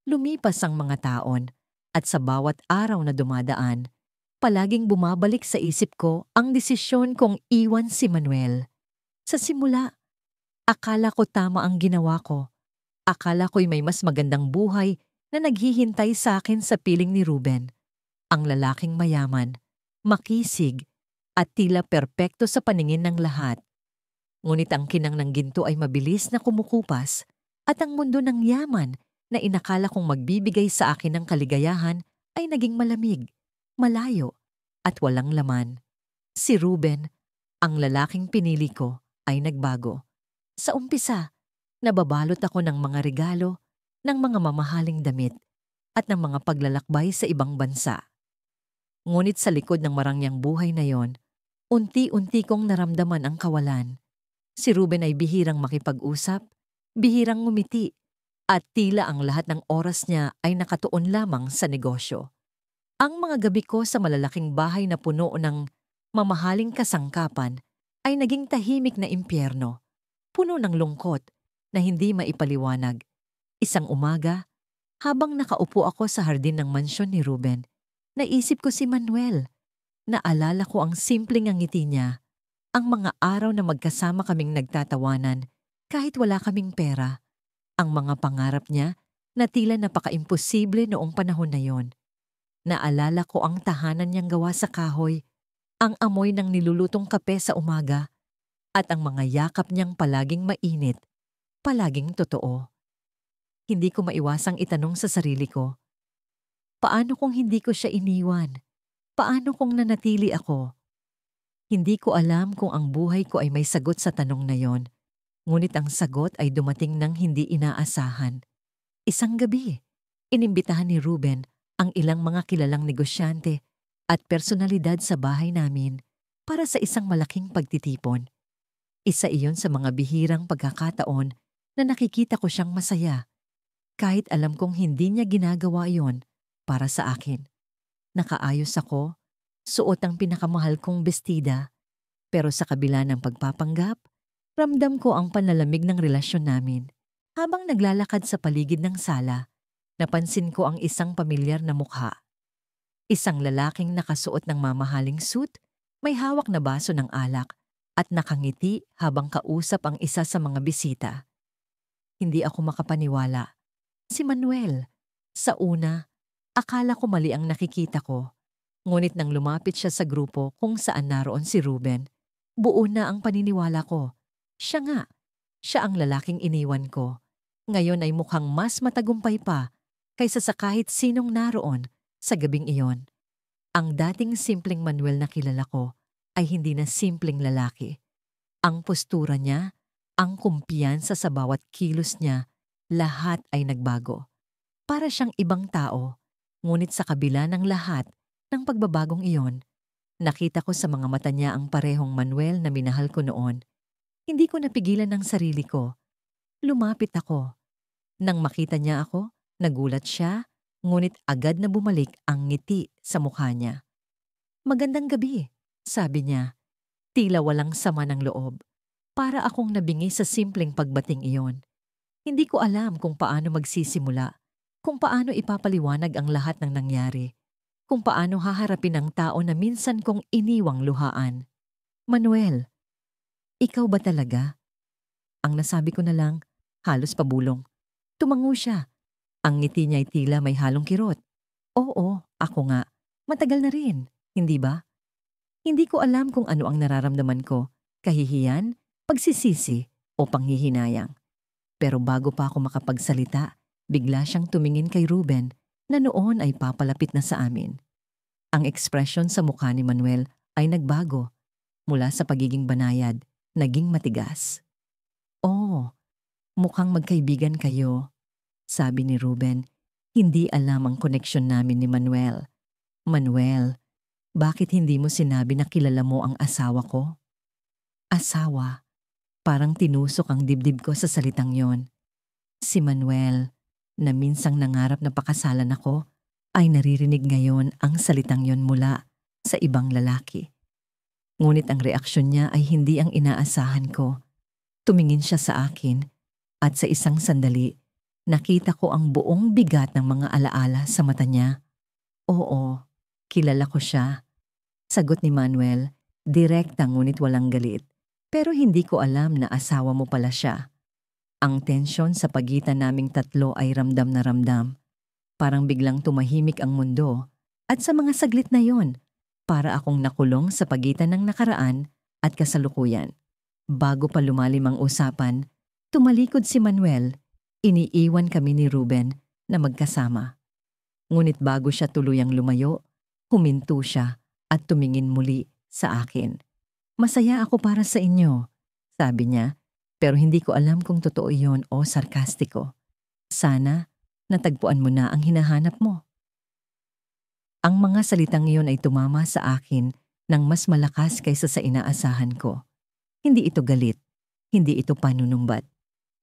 [SPEAKER 1] Lumipas ang mga taon, at sa bawat araw na dumadaan, palaging bumabalik sa isip ko ang desisyon kong iwan si Manuel. Sa simula, akala ko tama ang ginawa ko. Akala ko'y may mas magandang buhay na naghihintay sa akin sa piling ni Ruben. Ang lalaking mayaman, makisig, at tila perpekto sa paningin ng lahat. Ngunit ang kinang ng ginto ay mabilis na kumukupas, at ang mundo ng yaman na inakala kong magbibigay sa akin ng kaligayahan ay naging malamig, malayo, at walang laman. Si Ruben, ang lalaking pinili ko, ay nagbago. Sa umpisa, nababalot ako ng mga regalo, ng mga mamahaling damit, at ng mga paglalakbay sa ibang bansa. Ngunit sa likod ng marangyang buhay na yon, Unti-unti kong naramdaman ang kawalan. Si Ruben ay bihirang makipag-usap, bihirang ngumiti, at tila ang lahat ng oras niya ay nakatuon lamang sa negosyo. Ang mga gabi ko sa malalaking bahay na puno ng mamahaling kasangkapan ay naging tahimik na impyerno, puno ng lungkot na hindi maipaliwanag. Isang umaga, habang nakaupo ako sa hardin ng mansyon ni Ruben, naisip ko si Manuel. Naalala ko ang simpleng ngiti niya, ang mga araw na magkasama kaming nagtatawanan kahit wala kaming pera, ang mga pangarap niya na tila napaka-imposible noong panahon na yon. Naalala ko ang tahanan niyang gawa sa kahoy, ang amoy ng nilulutong kape sa umaga, at ang mga yakap niyang palaging mainit, palaging totoo. Hindi ko maiwasang itanong sa sarili ko, paano kung hindi ko siya iniwan? Paano kung nanatili ako? Hindi ko alam kung ang buhay ko ay may sagot sa tanong na yon, ngunit ang sagot ay dumating ng hindi inaasahan. Isang gabi, inimbitahan ni Ruben ang ilang mga kilalang negosyante at personalidad sa bahay namin para sa isang malaking pagtitipon. Isa iyon sa mga bihirang pagkakataon na nakikita ko siyang masaya, kahit alam kong hindi niya ginagawa iyon para sa akin. Nakaayos ako, suot ang pinakamahal kong bestida, pero sa kabila ng pagpapanggap, ramdam ko ang panlalamig ng relasyon namin. Habang naglalakad sa paligid ng sala, napansin ko ang isang pamilyar na mukha. Isang lalaking nakasuot ng mamahaling suit, may hawak na baso ng alak, at nakangiti habang kausap ang isa sa mga bisita. Hindi ako makapaniwala. Si Manuel. Sa una, akala ko mali ang nakikita ko. Ngunit nang lumapit siya sa grupo kung saan naroon si Ruben, buo na ang paniniwala ko. Siya nga. Siya ang lalaking iniwan ko. Ngayon ay mukhang mas matagumpay pa kaysa sa kahit sinong naroon sa gabing iyon. Ang dating simpleng Manuel na kilala ko ay hindi na simpleng lalaki. Ang postura niya, ang kumpiyansa sa bawat kilos niya, lahat ay nagbago. Para siyang ibang tao, ngunit sa kabila ng lahat ng pagbabagong iyon, nakita ko sa mga mata niya ang parehong Manuel na minahal ko noon. Hindi ko napigilan ang sarili ko. Lumapit ako. Nang makita niya ako, nagulat siya, ngunit agad na bumalik ang ngiti sa mukha niya. "Magandang gabi," sabi niya. Tila walang sama ng loob. Para akong nabingi sa simpleng pagbating iyon. Hindi ko alam kung paano magsisimula, kung paano ipapaliwanag ang lahat ng nangyari, kung paano haharapin ang tao na minsan kong iniwang luhaan. "Manuel, ikaw ba talaga?" Ang nasabi ko na lang, halos pabulong. Tumango siya. Ang ngiti niya ay tila may halong kirot. "Oo, ako nga. Matagal na rin, hindi ba?" Hindi ko alam kung ano ang nararamdaman ko, kahihiyan, pagsisisi o panghihinayang. Pero bago pa ako makapagsalita, bigla siyang tumingin kay Ruben na noon ay papalapit na sa amin. Ang ekspresyon sa mukha ni Manuel ay nagbago. Mula sa pagiging banayad, naging matigas. "Oh, mukhang magkaibigan kayo," sabi ni Ruben. Hindi alam ang koneksyon namin ni Manuel. "Manuel, bakit hindi mo sinabi na kilala mo ang asawa ko?" Asawa. Parang tinusok ang dibdib ko sa salitang yon. Si Manuel, na minsang nangarap na pakasalan ako, ay naririnig ngayon ang salitang yon mula sa ibang lalaki. Ngunit ang reaksyon niya ay hindi ang inaasahan ko. Tumingin siya sa akin at sa isang sandali, nakita ko ang buong bigat ng mga alaala sa mata niya. "Oo, kilala ko siya," sagot ni Manuel, direkta ngunit walang galit. "Pero hindi ko alam na asawa mo pala siya." Ang tensyon sa pagitan naming tatlo ay ramdam na ramdam. Parang biglang tumahimik ang mundo. At sa mga saglit na yon, para akong nakulong sa pagitan ng nakaraan at kasalukuyan. Bago pa lumalim ang usapan, tumalikod si Manuel. Iniiwan kami ni Ruben na magkasama. Ngunit bago siya tuluyang lumayo, huminto siya at tumingin muli sa akin. "Masaya ako para sa inyo," sabi niya, pero hindi ko alam kung totoo iyon o sarkastiko. "Sana natagpuan mo na ang hinahanap mo." Ang mga salitang iyon ay tumama sa akin ng mas malakas kaysa sa inaasahan ko. Hindi ito galit, hindi ito panunumbat.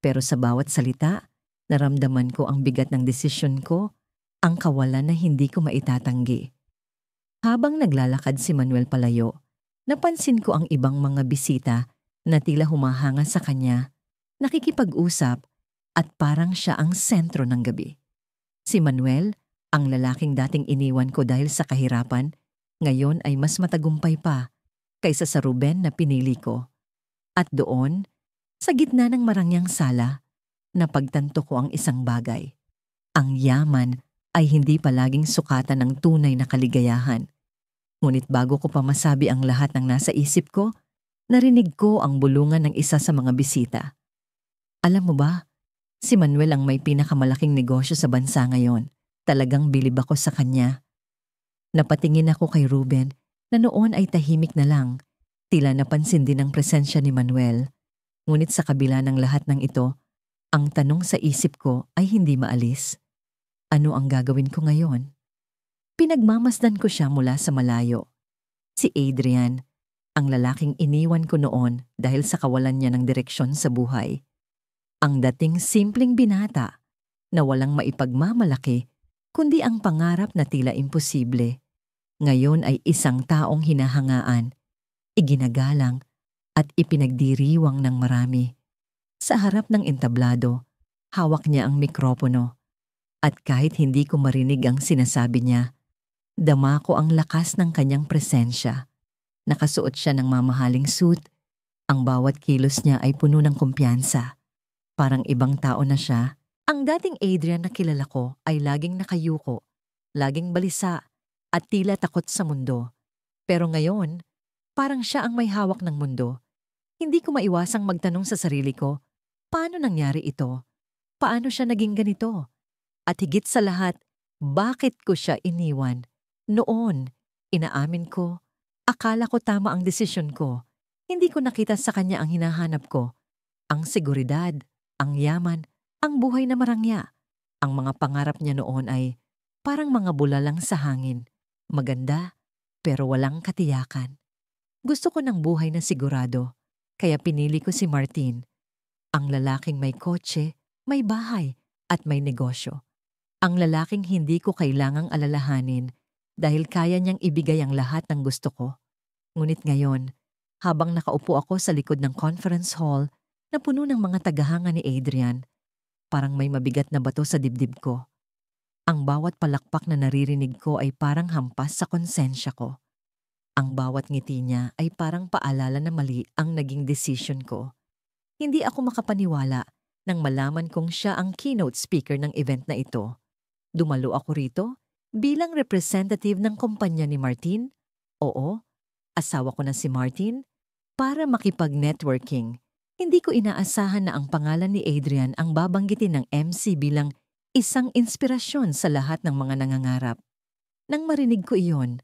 [SPEAKER 1] Pero sa bawat salita, naramdaman ko ang bigat ng desisyon ko, ang kawalan na hindi ko maitatanggi. Habang naglalakad si Manuel palayo, napansin ko ang ibang mga bisita na tila humahanga sa kanya, nakikipag-usap at parang siya ang sentro ng gabi. Si Manuel, ang lalaking dating iniwan ko dahil sa kahirapan, ngayon ay mas matagumpay pa kaysa sa Ruben na pinili ko. At doon, sa gitna ng marangyang sala, napagtanto ko ang isang bagay. Ang yaman ay hindi palaging sukatan ng tunay na kaligayahan. Ngunit bago ko pa masabi ang lahat ng nasa isip ko, narinig ko ang bulungan ng isa sa mga bisita. Alam mo ba, si Manuel ang may pinakamalaking negosyo sa bansa ngayon. Talagang bilib ako sa kanya. Napatingin ako kay Ruben na noon ay tahimik na lang. Tila napansin din ang presensya ni Manuel. Ngunit sa kabila ng lahat ng ito, ang tanong sa isip ko ay hindi maalis. Ano ang gagawin ko ngayon? Pinagmamasdan ko siya mula sa malayo. Si Adrian, ang lalaking iniwan ko noon dahil sa kawalan niya ng direksyon sa buhay. Ang dating simpleng binata na walang maipagmamalaki kundi ang pangarap na tila imposible. Ngayon ay isang taong hinahangaan, iginagalang at ipinagdiriwang ng marami. Sa harap ng entablado, hawak niya ang mikropono at kahit hindi ko marinig ang sinasabi niya, dama ko ang lakas ng kanyang presensya. Nakasuot siya ng mamahaling suit. Ang bawat kilos niya ay puno ng kumpiyansa. Parang ibang tao na siya. Ang dating Adrian na kilala ko ay laging nakayuko, laging balisa, at tila takot sa mundo. Pero ngayon, parang siya ang may hawak ng mundo. Hindi ko maiwasang magtanong sa sarili ko, paano nangyari ito? Paano siya naging ganito? At higit sa lahat, bakit ko siya iniwan? Noon, inaamin ko, akala ko tama ang desisyon ko. Hindi ko nakita sa kanya ang hinahanap ko. Ang seguridad, ang yaman, ang buhay na marangya. Ang mga pangarap niya noon ay parang mga bulalang sa hangin. Maganda, pero walang katiyakan. Gusto ko ng buhay na sigurado, kaya pinili ko si Martin. Ang lalaking may kotse, may bahay, at may negosyo. Ang lalaking hindi ko kailangang alalahanin dahil kaya niyang ibigay ang lahat ng gusto ko. Ngunit ngayon, habang nakaupo ako sa likod ng conference hall na puno ng mga tagahanga ni Adrian, parang may mabigat na bato sa dibdib ko. Ang bawat palakpak na naririnig ko ay parang hampas sa konsensya ko. Ang bawat ngiti niya ay parang paalala na mali ang naging decision ko. Hindi ako makapaniwala nang malaman kong siya ang keynote speaker ng event na ito. Dumalo ako rito bilang representative ng kumpanya ni Martin. Oo, asawa ko na si Martin, para makipag-networking. Hindi ko inaasahan na ang pangalan ni Adrian ang babanggitin ng MC bilang isang inspirasyon sa lahat ng mga nangangarap. Nang marinig ko iyon,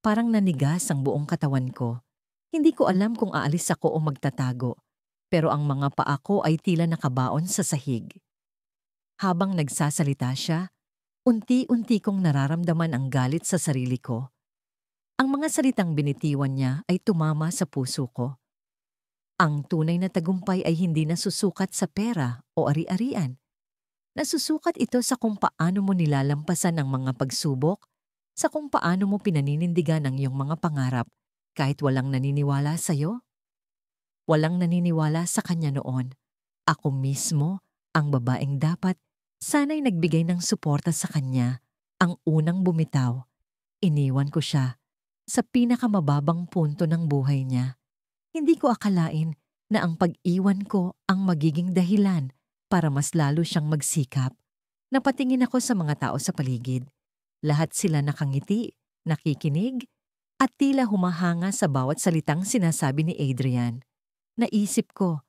[SPEAKER 1] parang nanigas ang buong katawan ko. Hindi ko alam kung aalis ako o magtatago, pero ang mga paa ko ay tila nakabaon sa sahig. Habang nagsasalita siya, unti-unti kong nararamdaman ang galit sa sarili ko. Ang mga salitang binitiwan niya ay tumama sa puso ko. Ang tunay na tagumpay ay hindi nasusukat sa pera o ari-arian. Nasusukat ito sa kung paano mo nilalampasan ang mga pagsubok, sa kung paano mo pinaninindigan ang iyong mga pangarap kahit walang naniniwala sa'yo. Walang naniniwala sa kanya noon. Ako mismo, ang babaeng dapat sana'y nagbigay ng suporta sa kanya, ang unang bumitaw. Iniwan ko siya sa pinakamababang punto ng buhay niya. Hindi ko akalain na ang pag-iwan ko ang magiging dahilan para mas lalo siyang magsikap. Napatingin ako sa mga tao sa paligid. Lahat sila nakangiti, nakikinig, at tila humahanga sa bawat salitang sinasabi ni Adrian. Naisip ko,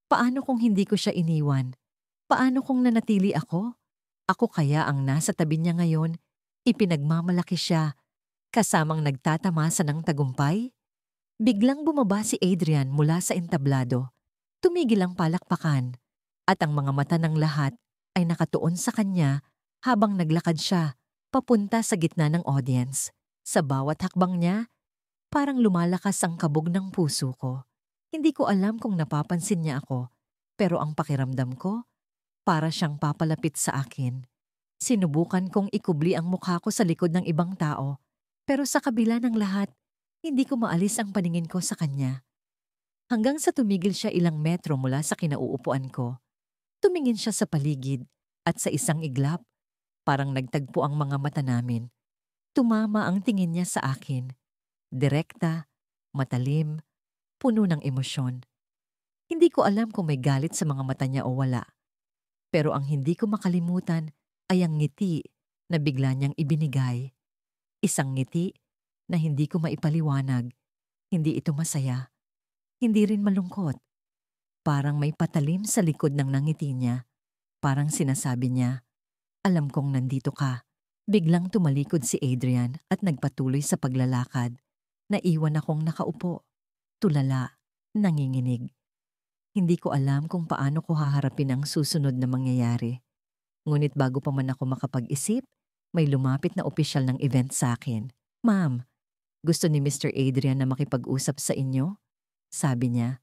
[SPEAKER 1] paano kung hindi ko siya iniwan? Paano kung nanatili ako? Ako kaya ang nasa tabi niya ngayon, ipinagmamalaki siya, kasamang nagtatamasa ng tagumpay? Biglang bumaba si Adrian mula sa entablado. Tumigil ang palakpakan, at ang mga mata ng lahat ay nakatuon sa kanya habang naglakad siya papunta sa gitna ng audience. Sa bawat hakbang niya, Parang lumalakas ang kabog ng puso ko. Hindi ko alam kung napapansin niya ako, pero ang pakiramdam ko, para siyang papalapit sa akin. Sinubukan kong ikubli ang mukha ko sa likod ng ibang tao, pero sa kabila ng lahat, hindi ko maalis ang paningin ko sa kanya. Hanggang sa tumigil siya ilang metro mula sa kinauupuan ko. Tumingin siya sa paligid at sa isang iglap, parang nagtagpo ang mga mata namin. Tumama ang tingin niya sa akin. Direkta, matalim, puno ng emosyon. Hindi ko alam kung may galit sa mga mata niya o wala. Pero ang hindi ko makalimutan ay ang ngiti na bigla niyang ibinigay. Isang ngiti na hindi ko maipaliwanag. Hindi ito masaya. Hindi rin malungkot. Parang may patalim sa likod ng nangiti niya. Parang sinasabi niya, "Alam kong nandito ka." Biglang tumalikod si Adrian at nagpatuloy sa paglalakad. Naiwan akong nakaupo, tulala, nanginginig. Hindi ko alam kung paano ko haharapin ang susunod na mangyayari. Ngunit bago pa man ako makapag-isip, may lumapit na opisyal ng event sa akin. "Ma'am, gusto ni Mr. Adrian na makipag-usap sa inyo?" Sabi niya.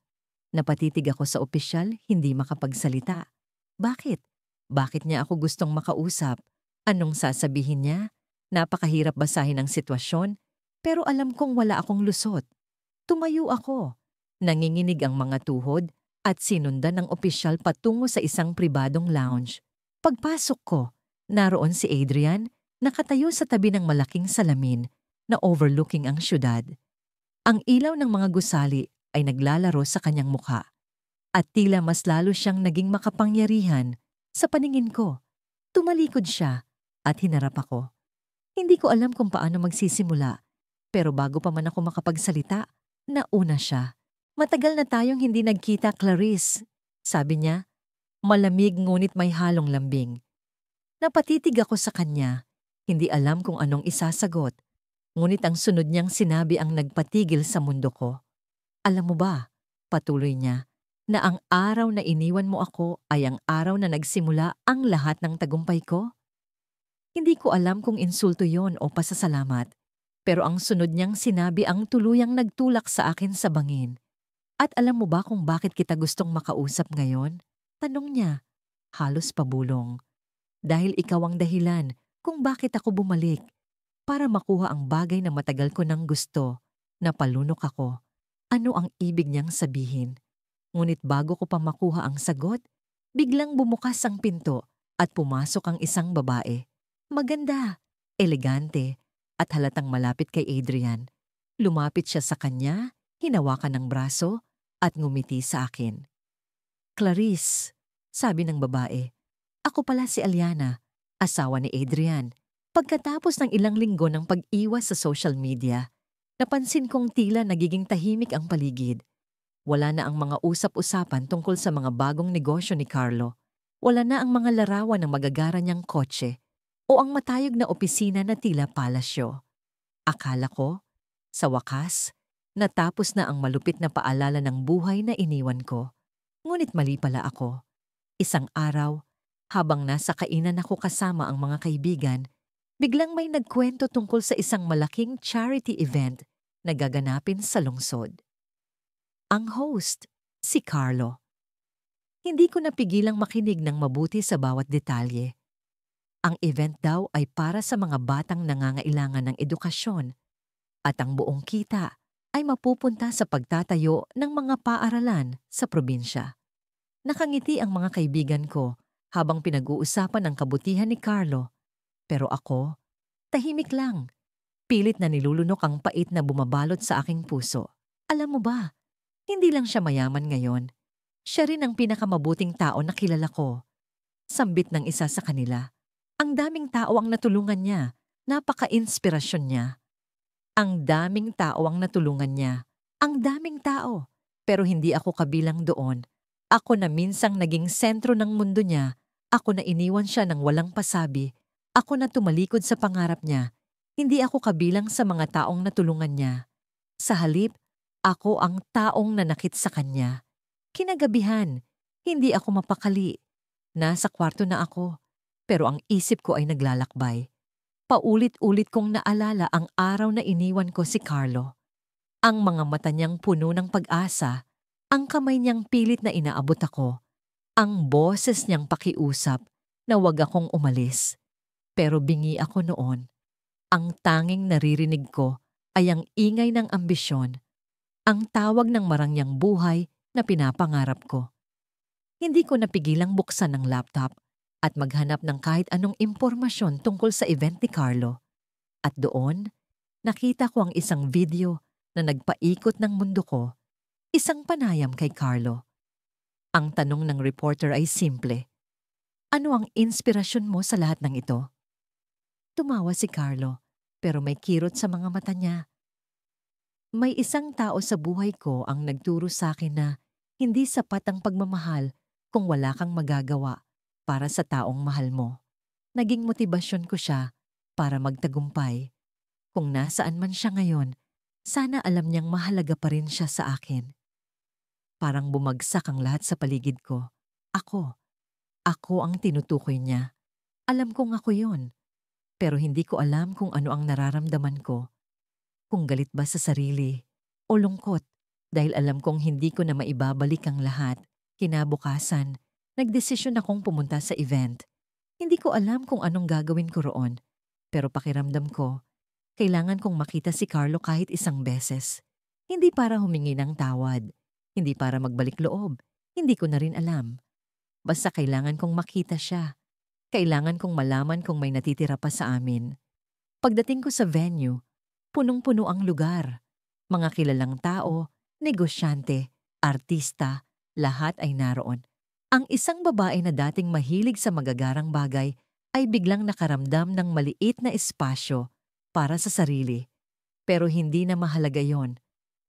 [SPEAKER 1] Napatitig ako sa opisyal, hindi makapagsalita. Bakit? Bakit niya ako gustong makausap? Anong sasabihin niya? Napakahirap basahin ang sitwasyon, pero alam kong wala akong lusot. Tumayo ako. Nanginginig ang mga tuhod at sinundan ng opisyal patungo sa isang pribadong lounge. Pagpasok ko, naroon si Adrian, nakatayo sa tabi ng malaking salamin na overlooking ang syudad. Ang ilaw ng mga gusali ay naglalaro sa kanyang mukha at tila mas lalo siyang naging makapangyarihan sa paningin ko. Tumalikod siya at hinarap ako. Hindi ko alam kung paano magsisimula, pero bago pa man ako makapagsalita, nauna siya. "Matagal na tayong hindi nagkita, Clarice," sabi niya. Malamig ngunit may halong lambing. Napatitig ako sa kanya, hindi alam kung anong isasagot. Ngunit ang sunod niyang sinabi ang nagpatigil sa mundo ko. "Alam mo ba," patuloy niya, "na ang araw na iniwan mo ako ay ang araw na nagsimula ang lahat ng tagumpay ko?" Hindi ko alam kung insulto yon o pasasalamat, pero ang sunod niyang sinabi ang tuluyang nagtulak sa akin sa bangin. "At alam mo ba kung bakit kita gustong makausap ngayon?" Tanong niya, halos pabulong. "Dahil ikaw ang dahilan kung bakit ako bumalik, para makuha ang bagay na matagal ko nang gusto." Napalunok ako. Ano ang ibig niyang sabihin? Ngunit bago ko pa makuha ang sagot, biglang bumukas ang pinto at pumasok ang isang babae. Maganda, elegante, at halatang malapit kay Adrian. Lumapit siya sa kanya, hinawakan ng braso, at ngumiti sa akin. "Clarice," sabi ng babae, "ako pala si Aliana, asawa ni Adrian." Pagkatapos ng ilang linggo ng pag-iwas sa social media, napansin kong tila nagiging tahimik ang paligid. Wala na ang mga usap-usapan tungkol sa mga bagong negosyo ni Carlo. Wala na ang mga larawan ng magagara niyang kotse o ang matayog na opisina na tila palasyo. Akala ko, sa wakas, natapos na ang malupit na paalala ng buhay na iniwan ko. Ngunit mali pala ako. Isang araw, habang nasa kainan ako kasama ang mga kaibigan, biglang may nagkwento tungkol sa isang malaking charity event na gaganapin sa lungsod. Ang host, si Carlo. Hindi ko napigilang makinig ng mabuti sa bawat detalye. Ang event daw ay para sa mga batang nangangailangan ng edukasyon at ang buong kita ay mapupunta sa pagtatayo ng mga paaralan sa probinsya. Nakangiti ang mga kaibigan ko habang pinag-uusapan ang kabutihan ni Carlo. Pero ako, tahimik lang. Pilit na nilulunok ang pait na bumabalot sa aking puso. Alam mo ba, hindi lang siya mayaman ngayon. Siya rin ang pinakamabuting tao na kilala ko. Sambit ng isa sa kanila. Ang daming tao ang natulungan niya. Napaka-inspirasyon niya. Ang daming tao ang natulungan niya. Ang daming tao. Pero hindi ako kabilang doon. Ako na minsang naging sentro ng mundo niya. Ako na iniwan siya ng walang pasabi. Ako na tumalikod sa pangarap niya. Hindi ako kabilang sa mga taong natulungan niya. Sa halip, ako ang taong nanakit sa kanya. Kinagabihan, hindi ako mapakali. Nasa kwarto na ako, pero ang isip ko ay naglalakbay. Paulit-ulit kong naalala ang araw na iniwan ko si Carlo. Ang mga mata niyang puno ng pag-asa, ang kamay niyang pilit na inaabot ako, ang boses niyang pakiusap na wag akong umalis. Pero bingi ako noon. Ang tanging naririnig ko ay ang ingay ng ambisyon, ang tawag ng marangyang buhay na pinapangarap ko. Hindi ko napigilang buksan ang laptop at maghanap ng kahit anong impormasyon tungkol sa event ni Carlo. At doon, nakita ko ang isang video na nagpaikot ng mundo ko, isang panayam kay Carlo. Ang tanong ng reporter ay simple, ano ang inspirasyon mo sa lahat ng ito? Tumawa si Carlo, pero may kirot sa mga mata niya. May isang tao sa buhay ko ang nagturo sa akin na hindi sapat ang pagmamahal kung wala kang magagawa para sa taong mahal mo. Naging motibasyon ko siya para magtagumpay. Kung nasaan man siya ngayon, sana alam niyang mahalaga pa rin siya sa akin. Parang bumagsak ang lahat sa paligid ko. Ako ang tinutukoy niya. Alam kong ako yon, pero hindi ko alam kung ano ang nararamdaman ko. Kung galit ba sa sarili o lungkot dahil alam kong hindi ko na maibabalik ang lahat. Kinabukasan, nagdesisyon akong pumunta sa event. Hindi ko alam kung anong gagawin ko roon, pero pakiramdam ko, kailangan kong makita si Carlo kahit isang beses. Hindi para humingi ng tawad, hindi para magbalik loob, hindi ko na rin alam. Basta kailangan kong makita siya. Kailangan kong malaman kung may natitira pa sa amin. Pagdating ko sa venue, punong-puno ang lugar. Mga kilalang tao, negosyante, artista, lahat ay naroon. Ang isang babae na dating mahilig sa magagarang bagay ay biglang nakaramdam ng maliit na espasyo para sa sarili. Pero hindi na mahalaga yon.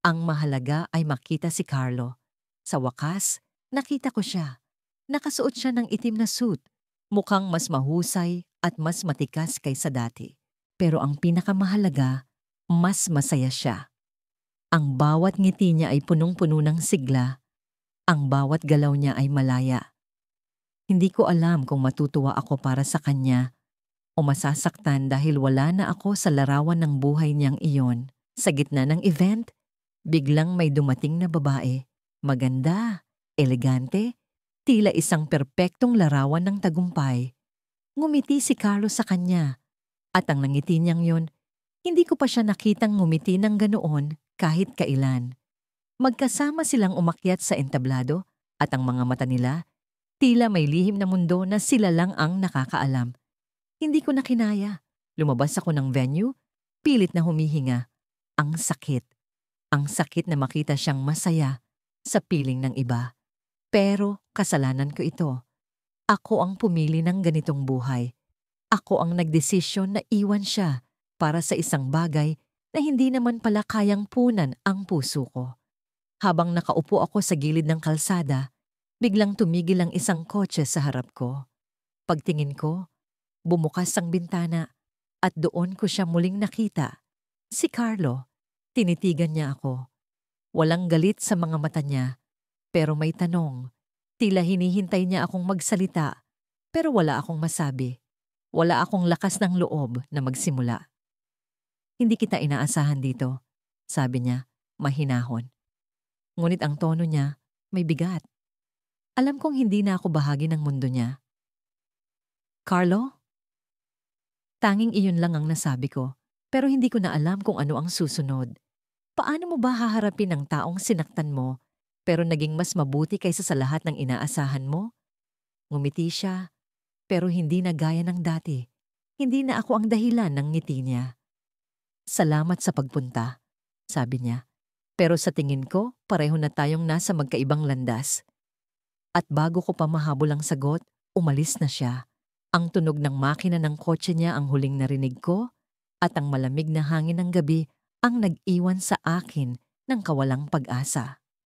[SPEAKER 1] Ang mahalaga ay makita si Carlo. Sa wakas, nakita ko siya. Nakasuot siya ng itim na suit. Mukhang mas mahusay at mas matikas kaysa dati. Pero ang pinakamahalaga, mas masaya siya. Ang bawat ngiti niya ay punong-puno ng sigla. Ang bawat galaw niya ay malaya. Hindi ko alam kung matutuwa ako para sa kanya o masasaktan dahil wala na ako sa larawan ng buhay niyang iyon. Sa gitna ng event, biglang may dumating na babae. Maganda, elegante, tila isang perpektong larawan ng tagumpay. Ngumiti si Carlo sa kanya. At ang nangiti niyang yon, hindi ko pa siya nakitang ngumiti ng ganoon kahit kailan. Magkasama silang umakyat sa entablado at ang mga mata nila, tila may lihim na mundo na sila lang ang nakakaalam. Hindi ko na kinaya. Lumabas ako ng venue, pilit na humihinga. Ang sakit. Ang sakit na makita siyang masaya sa piling ng iba. Pero kasalanan ko ito. Ako ang pumili ng ganitong buhay. Ako ang nagdesisyon na iwan siya para sa isang bagay na hindi naman pala kayang punan ang puso ko. Habang nakaupo ako sa gilid ng kalsada, biglang tumigil ang isang kotse sa harap ko. Pagtingin ko, bumukas ang bintana at doon ko siya muling nakita. Si Carlo. Tinitigan niya ako. Walang galit sa mga mata niya, pero may tanong. Tila hinihintay niya akong magsalita, pero wala akong masabi. Wala akong lakas ng loob na magsimula. Hindi kita inaasahan dito, sabi niya, mahinahon. Ngunit ang tono niya, may bigat. Alam kong hindi na ako bahagi ng mundo niya. Carlo? Tanging iyon lang ang nasabi ko, pero hindi ko na alam kung ano ang susunod. Paano mo ba haharapin ang taong sinaktan mo, pero naging mas mabuti kaysa sa lahat ng inaasahan mo? Ngumiti siya, pero hindi na gaya ng dati. Hindi na ako ang dahilan ng ngiti niya. Salamat sa pagpunta, sabi niya. Pero sa tingin ko, pareho na tayong nasa magkaibang landas. At bago ko pa mahabol ang sagot, umalis na siya. Ang tunog ng makina ng kotse niya ang huling narinig ko at ang malamig na hangin ng gabi ang nag-iwan sa akin ng kawalang pag-asa.